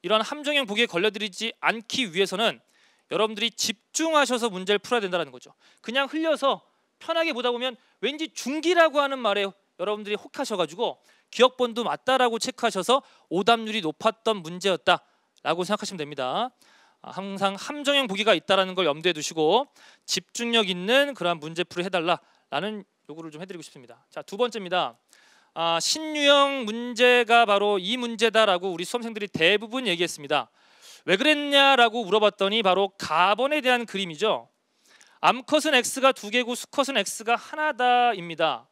이런 함정형 보기에 걸려들이지 않기 위해서는 여러분들이 집중하셔서 문제를 풀어야 된다는 거죠. 그냥 흘려서 편하게 보다 보면 왠지 중기라고 하는 말에 여러분들이 혹하셔가지고 기억번도 맞다라고 체크하셔서 오답률이 높았던 문제였다라고 생각하시면 됩니다. 항상 함정형 보기가 있다는 걸 염두에 두시고 집중력 있는 그러한 문제풀이를 해달라라는 요구를 좀 해드리고 싶습니다. 자, 두 번째입니다. 신유형 문제가 바로 이 문제다라고 우리 수험생들이 대부분 얘기했습니다. 왜 그랬냐라고 물어봤더니 바로 가번에 대한 그림이죠. 암컷은 X가 2개고 수컷은 X가 하나다입니다.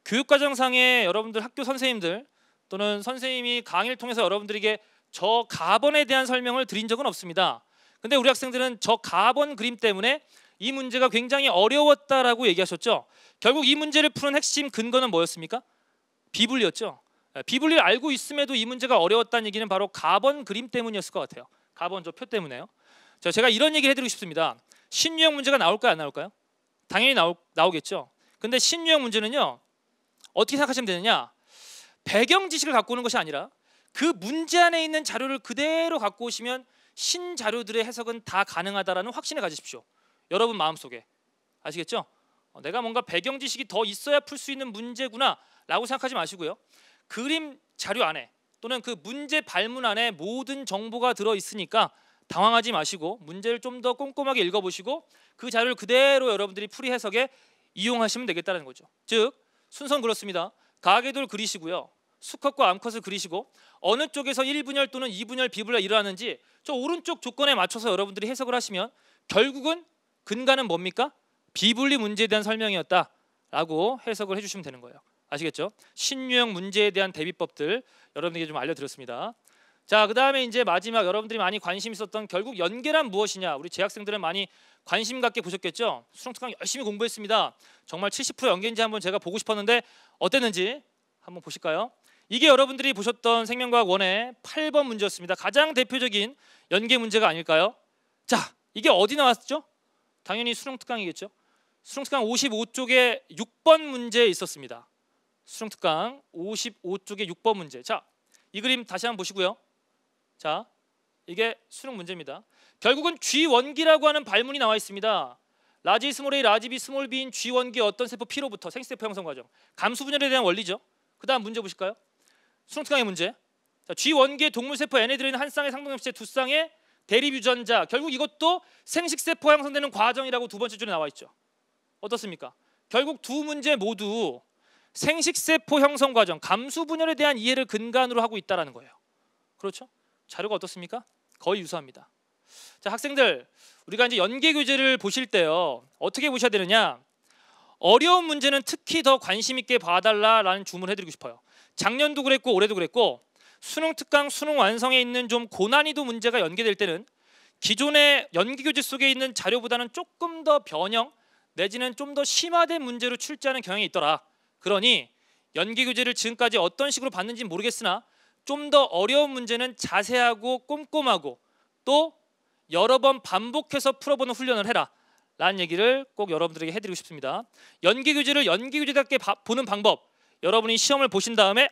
교육과정상에 여러분들 학교 선생님들 또는 선생님이 강의를 통해서 여러분들에게 저 가번에 대한 설명을 드린 적은 없습니다. 근데 우리 학생들은 저 가번 그림 때문에 이 문제가 굉장히 어려웠다라고 얘기하셨죠. 결국 이 문제를 푸는 핵심 근거는 뭐였습니까? 비분리였죠. 비분리를 알고 있음에도 이 문제가 어려웠다는 얘기는 바로 가번 그림 때문이었을 것 같아요. 가번 저 표 때문에요. 제가 이런 얘기를 해드리고 싶습니다. 신유형 문제가 나올까요? 안 나올까요? 당연히 나오겠죠. 근데 신유형 문제는요. 어떻게 생각하시면 되느냐? 배경 지식을 갖고 오는 것이 아니라 그 문제 안에 있는 자료를 그대로 갖고 오시면 신자료들의 해석은 다 가능하다라는 확신을 가지십시오. 여러분 마음속에. 아시겠죠? 내가 뭔가 배경 지식이 더 있어야 풀 수 있는 문제구나 라고 생각하지 마시고요. 그림 자료 안에 또는 그 문제 발문 안에 모든 정보가 들어있으니까 당황하지 마시고 문제를 좀 더 꼼꼼하게 읽어보시고 그 자료를 그대로 여러분들이 풀이 해석에 이용하시면 되겠다는 거죠. 즉 순서는 그렇습니다. 가계도를 그리시고요. 수컷과 암컷을 그리시고 어느 쪽에서 1분열 또는 2분열 비분열 일어나는지 저 오른쪽 조건에 맞춰서 여러분들이 해석을 하시면 결국은 근간은 뭡니까? 비분리 문제에 대한 설명이었다라고 해석을 해주시면 되는 거예요. 아시겠죠? 신유형 문제에 대한 대비법들 여러분에게 좀 알려드렸습니다. 자, 그 다음에 이제 마지막 여러분들이 많이 관심 있었던 결국 연계란 무엇이냐. 우리 재학생들은 많이 관심 갖게 보셨겠죠? 수능특강 열심히 공부했습니다. 정말 70% 연계인지 한번 제가 보고 싶었는데 어땠는지 한번 보실까요? 이게 여러분들이 보셨던 생명과학 1의 8번 문제였습니다. 가장 대표적인 연계 문제가 아닐까요? 자, 이게 어디 나왔죠? 당연히 수능특강이겠죠. 수능특강 55쪽에 6번 문제에 있었습니다. 수능특강 55쪽에 6번 문제. 자, 이 그림 다시 한번 보시고요. 자, 이게 수능 문제입니다. 결국은 G원기라고 하는 발문이 나와 있습니다. 라지 스몰 A, 라지 B, 스몰 B인 G원기 어떤 세포 P로부터 생식세포 형성 과정. 감수 분열에 대한 원리죠. 그 다음 문제 보실까요? 수능특강의 문제. 자, G원기의 동물세포 N에 들어있는 한 쌍의 상동엽체 두 쌍의 대립유전자. 결국 이것도 생식세포가 형성되는 과정이라고 두 번째 줄에 나와 있죠. 어떻습니까? 결국 두 문제 모두 생식세포 형성 과정, 감수 분열에 대한 이해를 근간으로 하고 있다는 거예요. 그렇죠? 자료가 어떻습니까? 거의 유사합니다. 자, 학생들, 우리가 이제 연계 교재를 보실 때요. 어떻게 보셔야 되느냐? 어려운 문제는 특히 더 관심 있게 봐달라라는 주문을 해드리고 싶어요. 작년도 그랬고 올해도 그랬고 수능 특강, 수능 완성에 있는 좀 고난이도 문제가 연계될 때는 기존의 연계 교재 속에 있는 자료보다는 조금 더 변형 내지는 좀 더 심화된 문제로 출제하는 경향이 있더라. 그러니 연계 교재를 지금까지 어떤 식으로 봤는지는 모르겠으나 좀 더 어려운 문제는 자세하고 꼼꼼하고 또 여러 번 반복해서 풀어보는 훈련을 해라 라는 얘기를 꼭 여러분들에게 해드리고 싶습니다. 연계 교재를 연계 교재답게 보는 방법, 여러분이 시험을 보신 다음에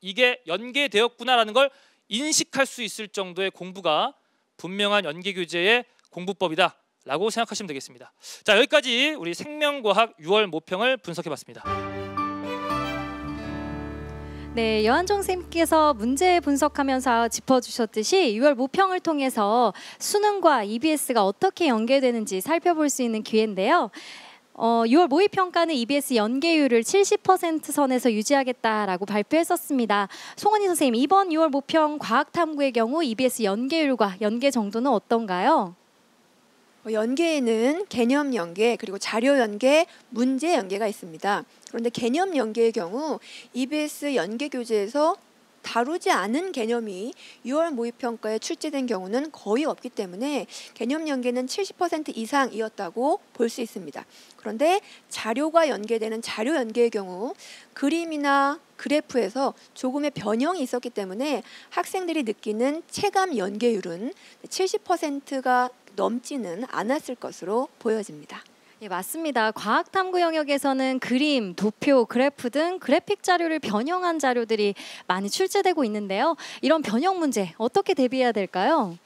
이게 연계되었구나 라는 걸 인식할 수 있을 정도의 공부가 분명한 연계 교재의 공부법이다 라고 생각하시면 되겠습니다. 자, 여기까지 우리 생명과학 6월 모평을 분석해봤습니다. 네, 여한정 선생님께서 문제 분석하면서 짚어주셨듯이 6월 모평을 통해서 수능과 EBS가 어떻게 연계되는지 살펴볼 수 있는 기회인데요. 6월 모의평가는 EBS 연계율을 70% 선에서 유지하겠다라고 발표했었습니다. 송은희 선생님, 이번 6월 모평 과학탐구의 경우 EBS 연계율과 연계 정도는 어떤가요? 연계에는 개념 연계, 그리고 자료 연계, 문제 연계가 있습니다. 그런데 개념 연계의 경우 EBS 연계 교재에서 다루지 않은 개념이 6월 모의평가에 출제된 경우는 거의 없기 때문에 개념 연계는 70% 이상이었다고 볼 수 있습니다. 그런데 자료가 연계되는 자료 연계의 경우 그림이나 그래프에서 조금의 변형이 있었기 때문에 학생들이 느끼는 체감 연계율은 70%가 넘지는 않았을 것으로 보여집니다. 예, 맞습니다. 과학탐구 영역에서는 그림, 도표, 그래프 등 그래픽 자료를 변형한 자료들이 많이 출제되고 있는데요. 이런 변형 문제 어떻게 대비해야 될까요?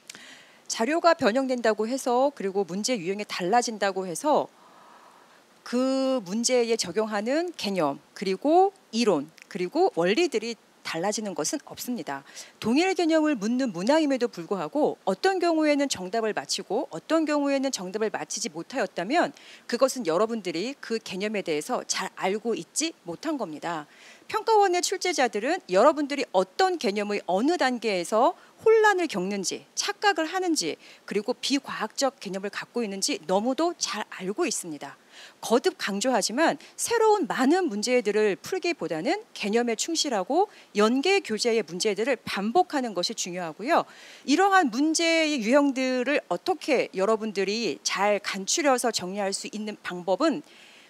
자료가 변형된다고 해서 그리고 문제 유형이 달라진다고 해서 그 문제에 적용하는 개념 그리고 이론 그리고 원리들이 달라지는 것은 없습니다. 동일 개념을 묻는 문항임에도 불구하고 어떤 경우에는 정답을 맞히고 어떤 경우에는 정답을 맞히지 못하였다면 그것은 여러분들이 그 개념에 대해서 잘 알고 있지 못한 겁니다. 평가원의 출제자들은 여러분들이 어떤 개념의 어느 단계에서 혼란을 겪는지, 착각을 하는지, 그리고 비과학적 개념을 갖고 있는지 너무도 잘 알고 있습니다. 거듭 강조하지만 새로운 많은 문제들을 풀기보다는 개념에 충실하고 연계 교재의 문제들을 반복하는 것이 중요하고요. 이러한 문제의 유형들을 어떻게 여러분들이 잘 간추려서 정리할 수 있는 방법은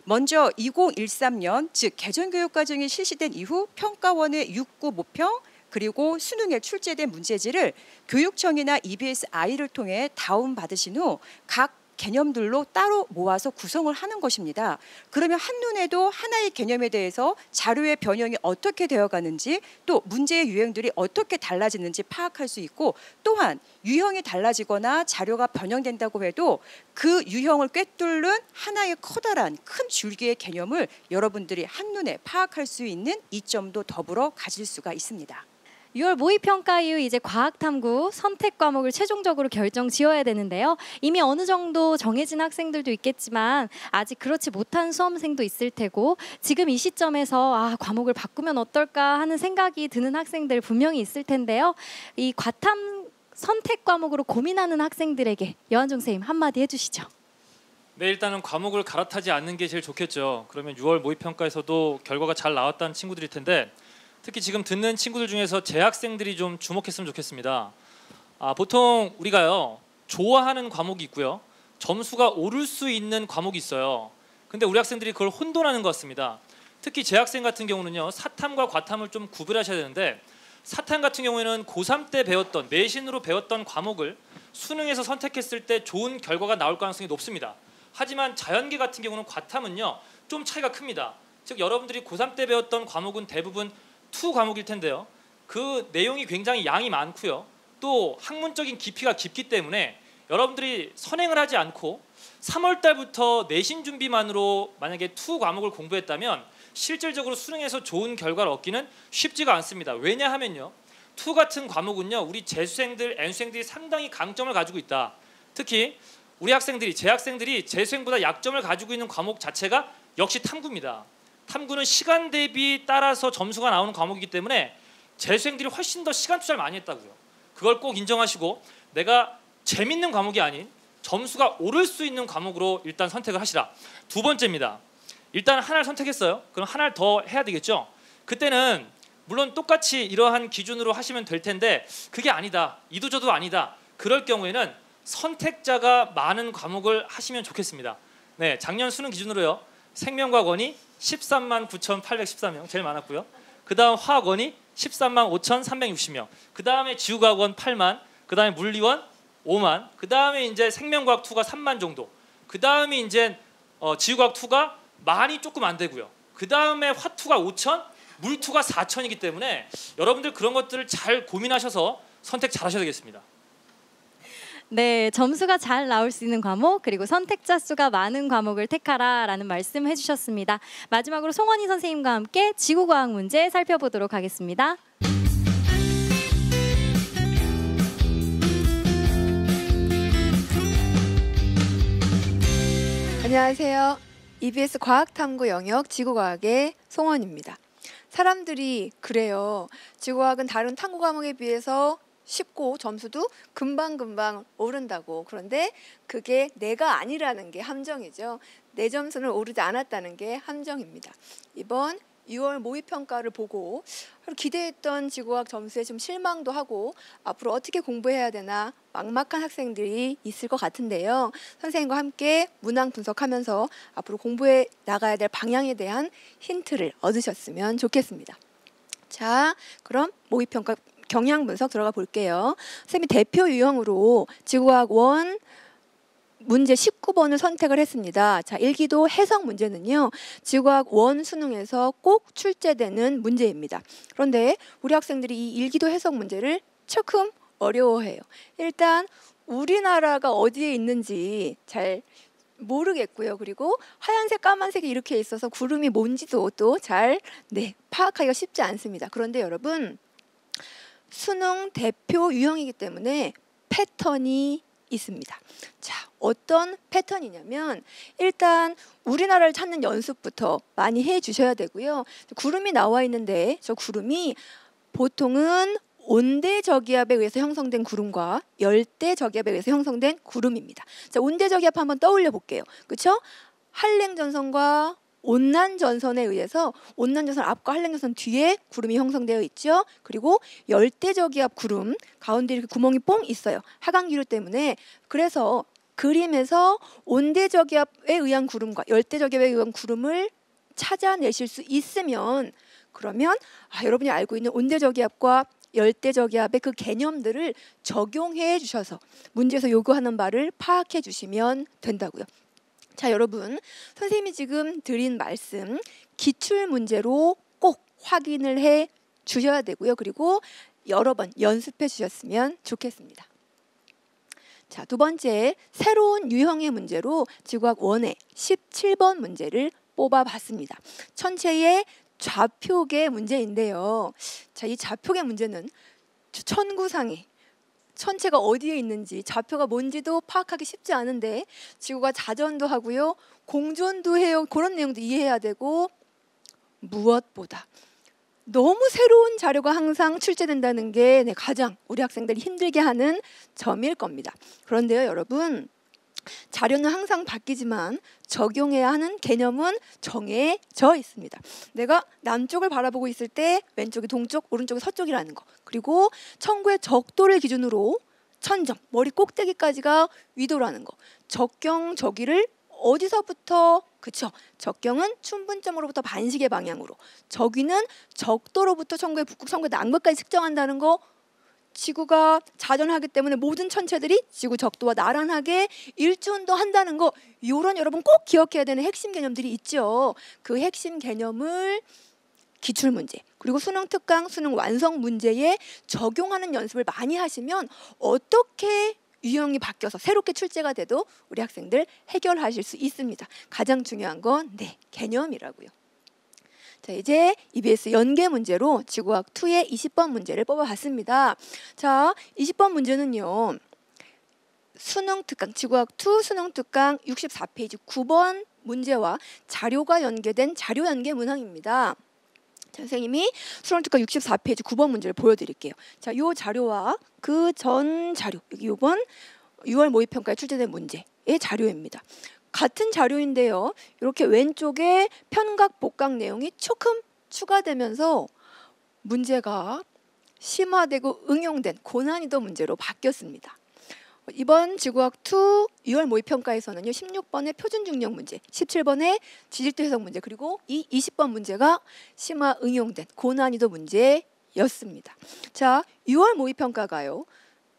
먼저 2013년 즉 개정교육과정이 실시된 이후 평가원의 6구 모평 그리고 수능에 출제된 문제지를 교육청이나 EBS-I를 통해 다운받으신 후 각 개념들로 따로 모아서 구성을 하는 것입니다. 그러면 한눈에도 하나의 개념에 대해서 자료의 변형이 어떻게 되어가는지 또 문제의 유형들이 어떻게 달라지는지 파악할 수 있고 또한 유형이 달라지거나 자료가 변형된다고 해도 그 유형을 꿰뚫는 하나의 커다란 큰 줄기의 개념을 여러분들이 한눈에 파악할 수 있는 이점도 더불어 가질 수가 있습니다. 6월 모의평가 이후 이제 과학탐구 선택 과목을 최종적으로 결정 지어야 되는데요. 이미 어느 정도 정해진 학생들도 있겠지만 아직 그렇지 못한 수험생도 있을 테고 지금 이 시점에서 과목을 바꾸면 어떨까 하는 생각이 드는 학생들 분명히 있을 텐데요. 이 과탐 선택 과목으로 고민하는 학생들에게 여한종 선생님 한마디 해주시죠. 네, 일단은 과목을 갈아타지 않는 게 제일 좋겠죠. 그러면 6월 모의평가에서도 결과가 잘 나왔다는 친구들일 텐데 특히 지금 듣는 친구들 중에서 재학생들이 좀 주목했으면 좋겠습니다. 보통 우리가요 좋아하는 과목이 있고요 점수가 오를 수 있는 과목이 있어요. 근데 우리 학생들이 그걸 혼돈하는 것 같습니다. 특히 재학생 같은 경우는요 사탐과 과탐을 좀 구별하셔야 되는데 사탐 같은 경우에는 고3 때 배웠던 내신으로 배웠던 과목을 수능에서 선택했을 때 좋은 결과가 나올 가능성이 높습니다. 하지만 자연계 같은 경우는 과탐은요 좀 차이가 큽니다. 즉 여러분들이 고3 때 배웠던 과목은 대부분 투 과목일 텐데요. 그 내용이 굉장히 양이 많고요. 또 학문적인 깊이가 깊기 때문에 여러분들이 선행을 하지 않고 3월 달부터 내신 준비만으로 만약에 투 과목을 공부했다면 실질적으로 수능에서 좋은 결과를 얻기는 쉽지가 않습니다. 왜냐하면요. 투 같은 과목은요. 우리 재수생들, N수생들이 상당히 강점을 가지고 있다. 특히 우리 학생들이, 재학생들이 재수생보다 약점을 가지고 있는 과목 자체가 역시 탐구입니다. 탐구는 시간 대비 따라서 점수가 나오는 과목이기 때문에 재수생들이 훨씬 더 시간 투자를 많이 했다고요. 그걸 꼭 인정하시고 내가 재밌는 과목이 아닌 점수가 오를 수 있는 과목으로 일단 선택을 하시라. 두 번째입니다. 일단 하나를 선택했어요. 그럼 하나를 더 해야 되겠죠. 그때는 물론 똑같이 이러한 기준으로 하시면 될 텐데 그게 아니다. 이도저도 아니다. 그럴 경우에는 선택자가 많은 과목을 하시면 좋겠습니다. 네, 작년 수능 기준으로요. 생명과학원이 13만 9,813명 제일 많았고요. 그 다음 화학원이 13만 5,360명. 그 다음에 지구과학원 8만. 그 다음에 물리원 5만. 그 다음에 이제 생명과학 2가 3만 정도. 그 다음에 이제 지구과학 2가 만이 조금 안 되고요. 그 다음에 화 2가 5천, 물 2가 4천이기 때문에 여러분들 그런 것들을 잘 고민하셔서 선택 잘 하셔야 되겠습니다. 네, 점수가 잘 나올 수 있는 과목 그리고 선택자 수가 많은 과목을 택하라라는 말씀 해주셨습니다. 마지막으로 송원희 선생님과 함께 지구과학 문제 살펴보도록 하겠습니다. 안녕하세요. EBS 과학탐구 영역 지구과학의 송원입니다. 사람들이 그래요. 지구과학은 다른 탐구 과목에 비해서 쉽고 점수도 금방금방 오른다고. 그런데 그게 내가 아니라는 게 함정이죠. 내 점수는 오르지 않았다는 게 함정입니다. 이번 6월 모의평가를 보고 기대했던 지구과학 점수에 좀 실망도 하고 앞으로 어떻게 공부해야 되나 막막한 학생들이 있을 것 같은데요. 선생님과 함께 문항 분석하면서 앞으로 공부해 나가야 될 방향에 대한 힌트를 얻으셨으면 좋겠습니다. 자, 그럼 모의평가 경향 분석 들어가 볼게요. 선생님이 대표 유형으로 지구과학 1 문제 19번을 선택을 했습니다. 자, 일기도 해석 문제는요. 지구과학 1 수능에서 꼭 출제되는 문제입니다. 그런데 우리 학생들이 이 일기도 해석 문제를 조금 어려워해요. 일단 우리나라가 어디에 있는지 잘 모르겠고요. 그리고 하얀색, 까만색이 이렇게 있어서 구름이 뭔지도 또 잘 파악하기가 쉽지 않습니다. 그런데 여러분, 수능 대표 유형이기 때문에 패턴이 있습니다. 자, 어떤 패턴이냐면 일단 우리나라를 찾는 연습부터 많이 해주셔야 되고요. 구름이 나와 있는데 저 구름이 보통은 온대저기압에 의해서 형성된 구름과 열대저기압에 의해서 형성된 구름입니다. 자, 온대저기압 한번 떠올려 볼게요. 그렇죠? 한랭전선과 온난전선에 의해서 온난전선 앞과 한랭전선 뒤에 구름이 형성되어 있죠. 그리고 열대저기압 구름 가운데 이렇게 구멍이 뽕 있어요. 하강기류 때문에. 그래서 그림에서 온대저기압에 의한 구름과 열대저기압에 의한 구름을 찾아내실 수 있으면 그러면 여러분이 알고 있는 온대저기압과 열대저기압의 그 개념들을 적용해 주셔서 문제에서 요구하는 바를 파악해 주시면 된다고요. 자, 여러분, 선생님이 지금 드린 말씀 기출 문제로 꼭 확인을 해 주셔야 되고요. 그리고 여러 번 연습해 주셨으면 좋겠습니다. 자, 두 번째, 새로운 유형의 문제로 지구학 1의 17번 문제를 뽑아봤습니다. 천체의 좌표계 문제인데요. 자, 이 좌표계 문제는 천구상에 천체가 어디에 있는지 좌표가 뭔지도 파악하기 쉽지 않은데 지구가 자전도 하고요, 공전도 해요. 그런 내용도 이해해야 되고 무엇보다 너무 새로운 자료가 항상 출제된다는 게 가장 우리 학생들이 힘들게 하는 점일 겁니다. 그런데요, 여러분, 자료는 항상 바뀌지만 적용해야 하는 개념은 정해져 있습니다. 내가 남쪽을 바라보고 있을 때 왼쪽이 동쪽, 오른쪽이 서쪽이라는 거. 그리고 천구의 적도를 기준으로 천정, 머리 꼭대기까지가 위도라는 거. 적경 저기를 어디서부터, 그쵸? 적경은 춘분점으로부터 반시계 방향으로, 저기는 적도로부터 천구의 북극, 천구의 남극까지 측정한다는 거. 지구가 자전하기 때문에 모든 천체들이 지구 적도와 나란하게 일주운동 한다는 거, 이런 여러분 꼭 기억해야 되는 핵심 개념들이 있죠. 그 핵심 개념을 기출문제 그리고 수능 특강, 수능 완성 문제에 적용하는 연습을 많이 하시면 어떻게 유형이 바뀌어서 새롭게 출제가 돼도 우리 학생들 해결하실 수 있습니다. 가장 중요한 건 개념이라고요. 자, 이제 EBS 연계 문제로 지구학 2의 20번 문제를 뽑아봤습니다. 자, 20번 문제는요, 수능 특강, 지구학 2 수능 특강 64페이지 9번 문제와 자료가 연계된 자료 연계 문항입니다. 자, 선생님이 수능 특강 64페이지 9번 문제를 보여드릴게요. 자, 이 자료와 그 전 자료, 여기 이번 6월 모의평가에 출제된 문제의 자료입니다. 같은 자료인데요, 이렇게 왼쪽에 편각 복각 내용이 조금 추가되면서 문제가 심화되고 응용된 고난이도 문제로 바뀌었습니다. 이번 지구학 2 6월 모의평가에서는요, 16번의 표준 중력 문제, 17번의 지질도 해석 문제, 그리고 이 20번 문제가 심화 응용된 고난이도 문제였습니다. 자, 6월 모의평가가요,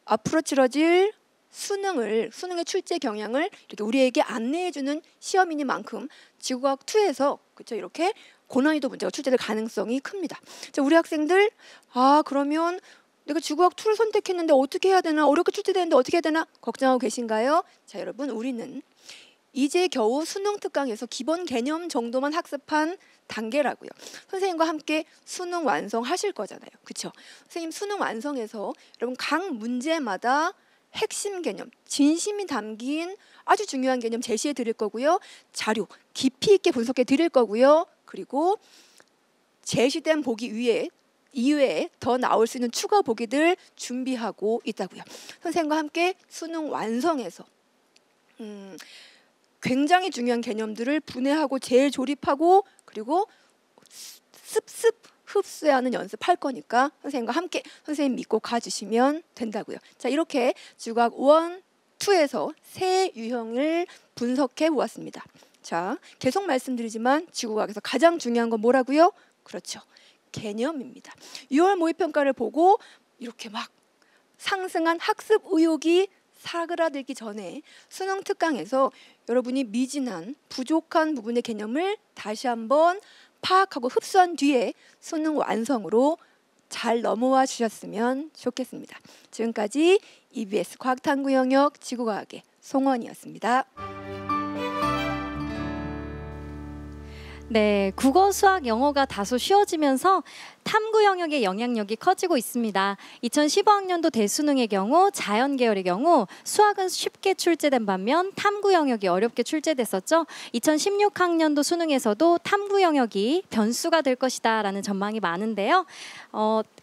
앞으로 치러질 수능의 출제 경향을 이렇게 우리에게 안내해주는 시험이니만큼 지구학 2에서 그렇죠, 이렇게 고난이도 문제가 출제될 가능성이 큽니다. 자, 우리 학생들, 그러면 내가 지구학 2를 선택했는데 어떻게 해야 되나, 어렵게 출제되는데 어떻게 해야 되나 걱정하고 계신가요? 자, 여러분, 우리는 이제 겨우 수능 특강에서 기본 개념 정도만 학습한 단계라고요. 선생님과 함께 수능 완성하실 거잖아요. 그렇죠? 선생님 수능 완성해서 여러분 각 문제마다 핵심 개념, 진심이 담긴 아주 중요한 개념 제시해 드릴 거고요. 자료 깊이 있게 분석해 드릴 거고요. 그리고 제시된 보기 이외에 더 나올 수 있는 추가 보기들 준비하고 있다고요. 선생님과 함께 수능 완성해서 굉장히 중요한 개념들을 분해하고 재조립하고 그리고 습습 흡수하는 연습할 거니까 선생님과 함께 선생님 믿고 가주시면 된다고요. 자, 이렇게 지구학 1, 2에서 세 유형을 분석해 보았습니다. 자, 계속 말씀드리지만 지구과학에서 가장 중요한 건 뭐라고요? 그렇죠, 개념입니다. 6월 모의평가를 보고 이렇게 막 상승한 학습 의욕이 사그라들기 전에 수능 특강에서 여러분이 미진한 부족한 부분의 개념을 다시 한번 파악하고 흡수한 뒤에 수능 완성으로 잘 넘어와 주셨으면 좋겠습니다. 지금까지 EBS 과학탐구 영역 지구과학의 송원이었습니다. 네, 국어, 수학, 영어가 다소 쉬워지면서 탐구 영역의 영향력이 커지고 있습니다. 2015학년도 대수능의 경우 자연 계열의 경우 수학은 쉽게 출제된 반면 탐구 영역이 어렵게 출제됐었죠. 2016학년도 수능에서도 탐구 영역이 변수가 될 것이다 라는 전망이 많은데요.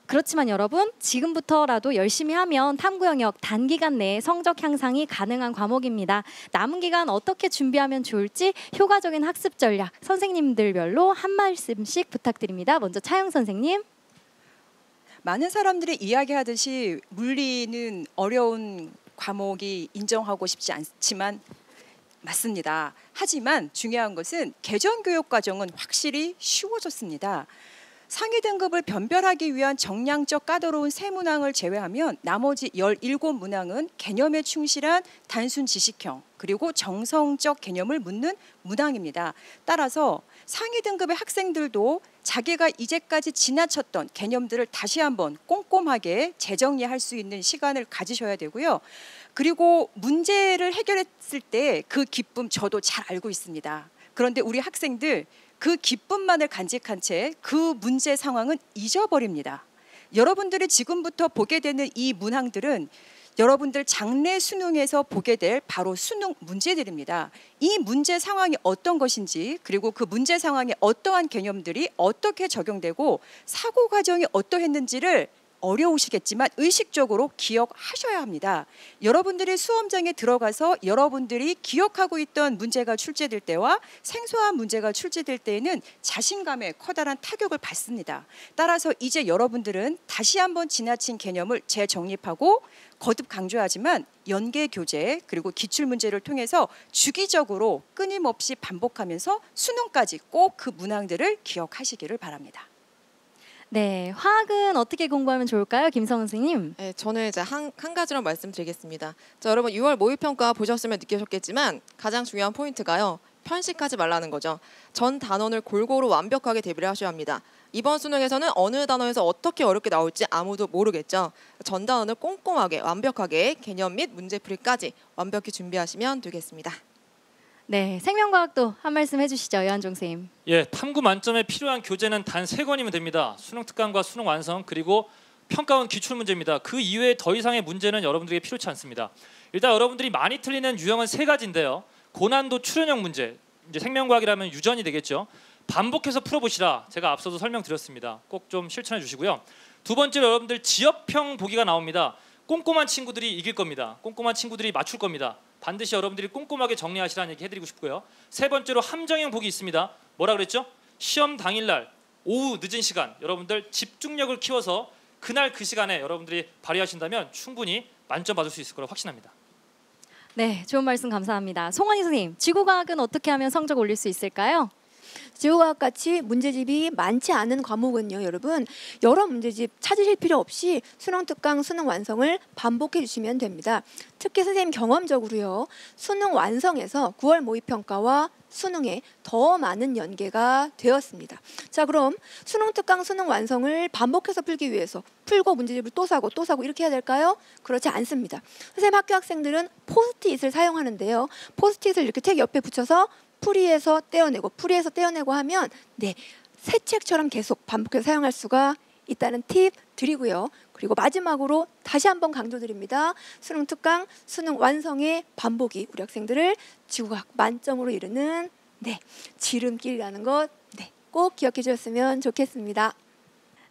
그렇지만 여러분, 지금부터라도 열심히 하면 탐구 영역 단기간 내에 성적 향상이 가능한 과목입니다. 남은 기간 어떻게 준비하면 좋을지 효과적인 학습 전략 선생님들별로 한 말씀씩 부탁드립니다. 먼저 차영 선생님. 많은 사람들이 이야기하듯이 물리는 어려운 과목이 인정하고 싶지 않지만 맞습니다. 하지만 중요한 것은 개정교육 과정은 확실히 쉬워졌습니다. 상위 등급을 변별하기 위한 정량적 까다로운 세 문항을 제외하면 나머지 17문항은 개념에 충실한 단순 지식형 그리고 정성적 개념을 묻는 문항입니다. 따라서 상위 등급의 학생들도 자기가 이제까지 지나쳤던 개념들을 다시 한번 꼼꼼하게 재정리할 수 있는 시간을 가지셔야 되고요. 그리고 문제를 해결했을 때 그 기쁨 저도 잘 알고 있습니다. 그런데 우리 학생들 그 기쁨만을 간직한 채 그 문제 상황은 잊어버립니다. 여러분들이 지금부터 보게 되는 이 문항들은 여러분들 장래 수능에서 보게 될 바로 수능 문제들입니다. 이 문제 상황이 어떤 것인지 그리고 그 문제 상황에 어떠한 개념들이 어떻게 적용되고 사고 과정이 어떠했는지를 어려우시겠지만 의식적으로 기억하셔야 합니다. 여러분들이 수험장에 들어가서 여러분들이 기억하고 있던 문제가 출제될 때와 생소한 문제가 출제될 때에는 자신감에 커다란 타격을 받습니다. 따라서 이제 여러분들은 다시 한번 지나친 개념을 재정립하고 거듭 강조하지만 연계 교재 그리고 기출 문제를 통해서 주기적으로 끊임없이 반복하면서 수능까지 꼭 그 문항들을 기억하시기를 바랍니다. 네, 화학은 어떻게 공부하면 좋을까요, 김성은 선생님? 네, 저는 이제 한 가지로 말씀드리겠습니다. 자, 여러분 6월 모의평가 보셨으면 느끼셨겠지만 가장 중요한 포인트가요. 편식하지 말라는 거죠. 전 단원을 골고루 완벽하게 대비를 하셔야 합니다. 이번 수능에서는 어느 단원에서 어떻게 어렵게 나올지 아무도 모르겠죠. 전 단원을 꼼꼼하게 완벽하게 개념 및 문제풀이까지 완벽히 준비하시면 되겠습니다. 네, 생명과학도 한 말씀 해주시죠, 여한종 선생님. 예, 탐구 만점에 필요한 교재는 단 3권이면 됩니다. 수능 특강과 수능 완성 그리고 평가원 기출 문제입니다. 그 이외에 더 이상의 문제는 여러분들에게 필요치 않습니다. 일단 여러분들이 많이 틀리는 유형은 3가지인데요. 고난도 출연형 문제, 이제 생명과학이라면 유전이 되겠죠. 반복해서 풀어보시라. 제가 앞서도 설명드렸습니다. 꼭 좀 실천해 주시고요. 두 번째로 여러분들 지엽형 보기가 나옵니다. 꼼꼼한 친구들이 이길 겁니다. 꼼꼼한 친구들이 맞출 겁니다. 반드시 여러분들이 꼼꼼하게 정리하시라는 얘기 해드리고 싶고요. 세 번째로 함정형 보기 있습니다. 뭐라 그랬죠? 시험 당일날 오후 늦은 시간 여러분들 집중력을 키워서 그날 그 시간에 여러분들이 발휘하신다면 충분히 만점 받을 수 있을 거라고 확신합니다. 네, 좋은 말씀 감사합니다. 송환희 선생님, 지구과학은 어떻게 하면 성적 올릴 수 있을까요? 지구과학 같이 문제집이 많지 않은 과목은요, 여러분 여러 문제집 찾으실 필요 없이 수능 특강, 수능 완성을 반복해 주시면 됩니다. 특히 선생님 경험적으로요, 수능 완성에서 9월 모의평가와 수능에 더 많은 연계가 되었습니다. 자, 그럼 수능 특강, 수능 완성을 반복해서 풀기 위해서 풀고 문제집을 또 사고 이렇게 해야 될까요? 그렇지 않습니다. 선생님 학교 학생들은 포스트잇을 사용하는데요. 포스트잇을 이렇게 책 옆에 붙여서 풀이해서 떼어내고 하면 새 책처럼 계속 반복해서 사용할 수가 있다는 팁 드리고요. 그리고 마지막으로 다시 한번 강조드립니다. 수능 특강, 수능 완성의 반복이 우리 학생들을 지구과학 만점으로 이르는 지름길이라는 것 꼭 기억해 주셨으면 좋겠습니다.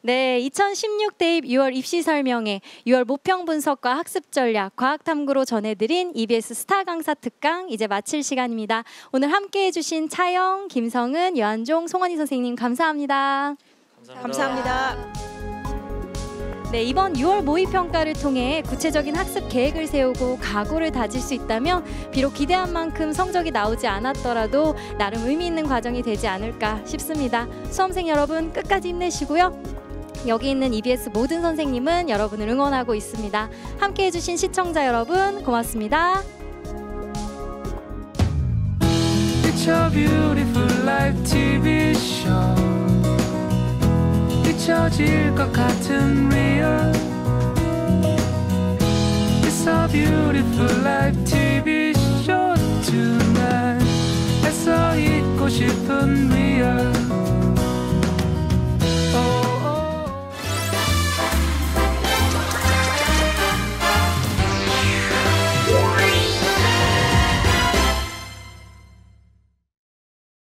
네, 2016 대입 6월 입시 설명회, 6월 모평 분석과 학습 전략, 과학 탐구로 전해드린 EBS 스타 강사 특강 이제 마칠 시간입니다. 오늘 함께해 주신 차영, 김성은, 여한종, 송환희 선생님 감사합니다. 감사합니다. 네, 이번 6월 모의평가를 통해 구체적인 학습 계획을 세우고 각오를 다질 수 있다면 비록 기대한 만큼 성적이 나오지 않았더라도 나름 의미 있는 과정이 되지 않을까 싶습니다. 수험생 여러분 끝까지 힘내시고요. 여기 있는 EBS 모든 선생님은 여러분을 응원하고 있습니다. 함께해 주신 시청자 여러분 고맙습니다. It's a beautiful life TV show. 잊혀질 것 같은 real. It's a beautiful life TV show tonight. 애써 잊고 싶은 real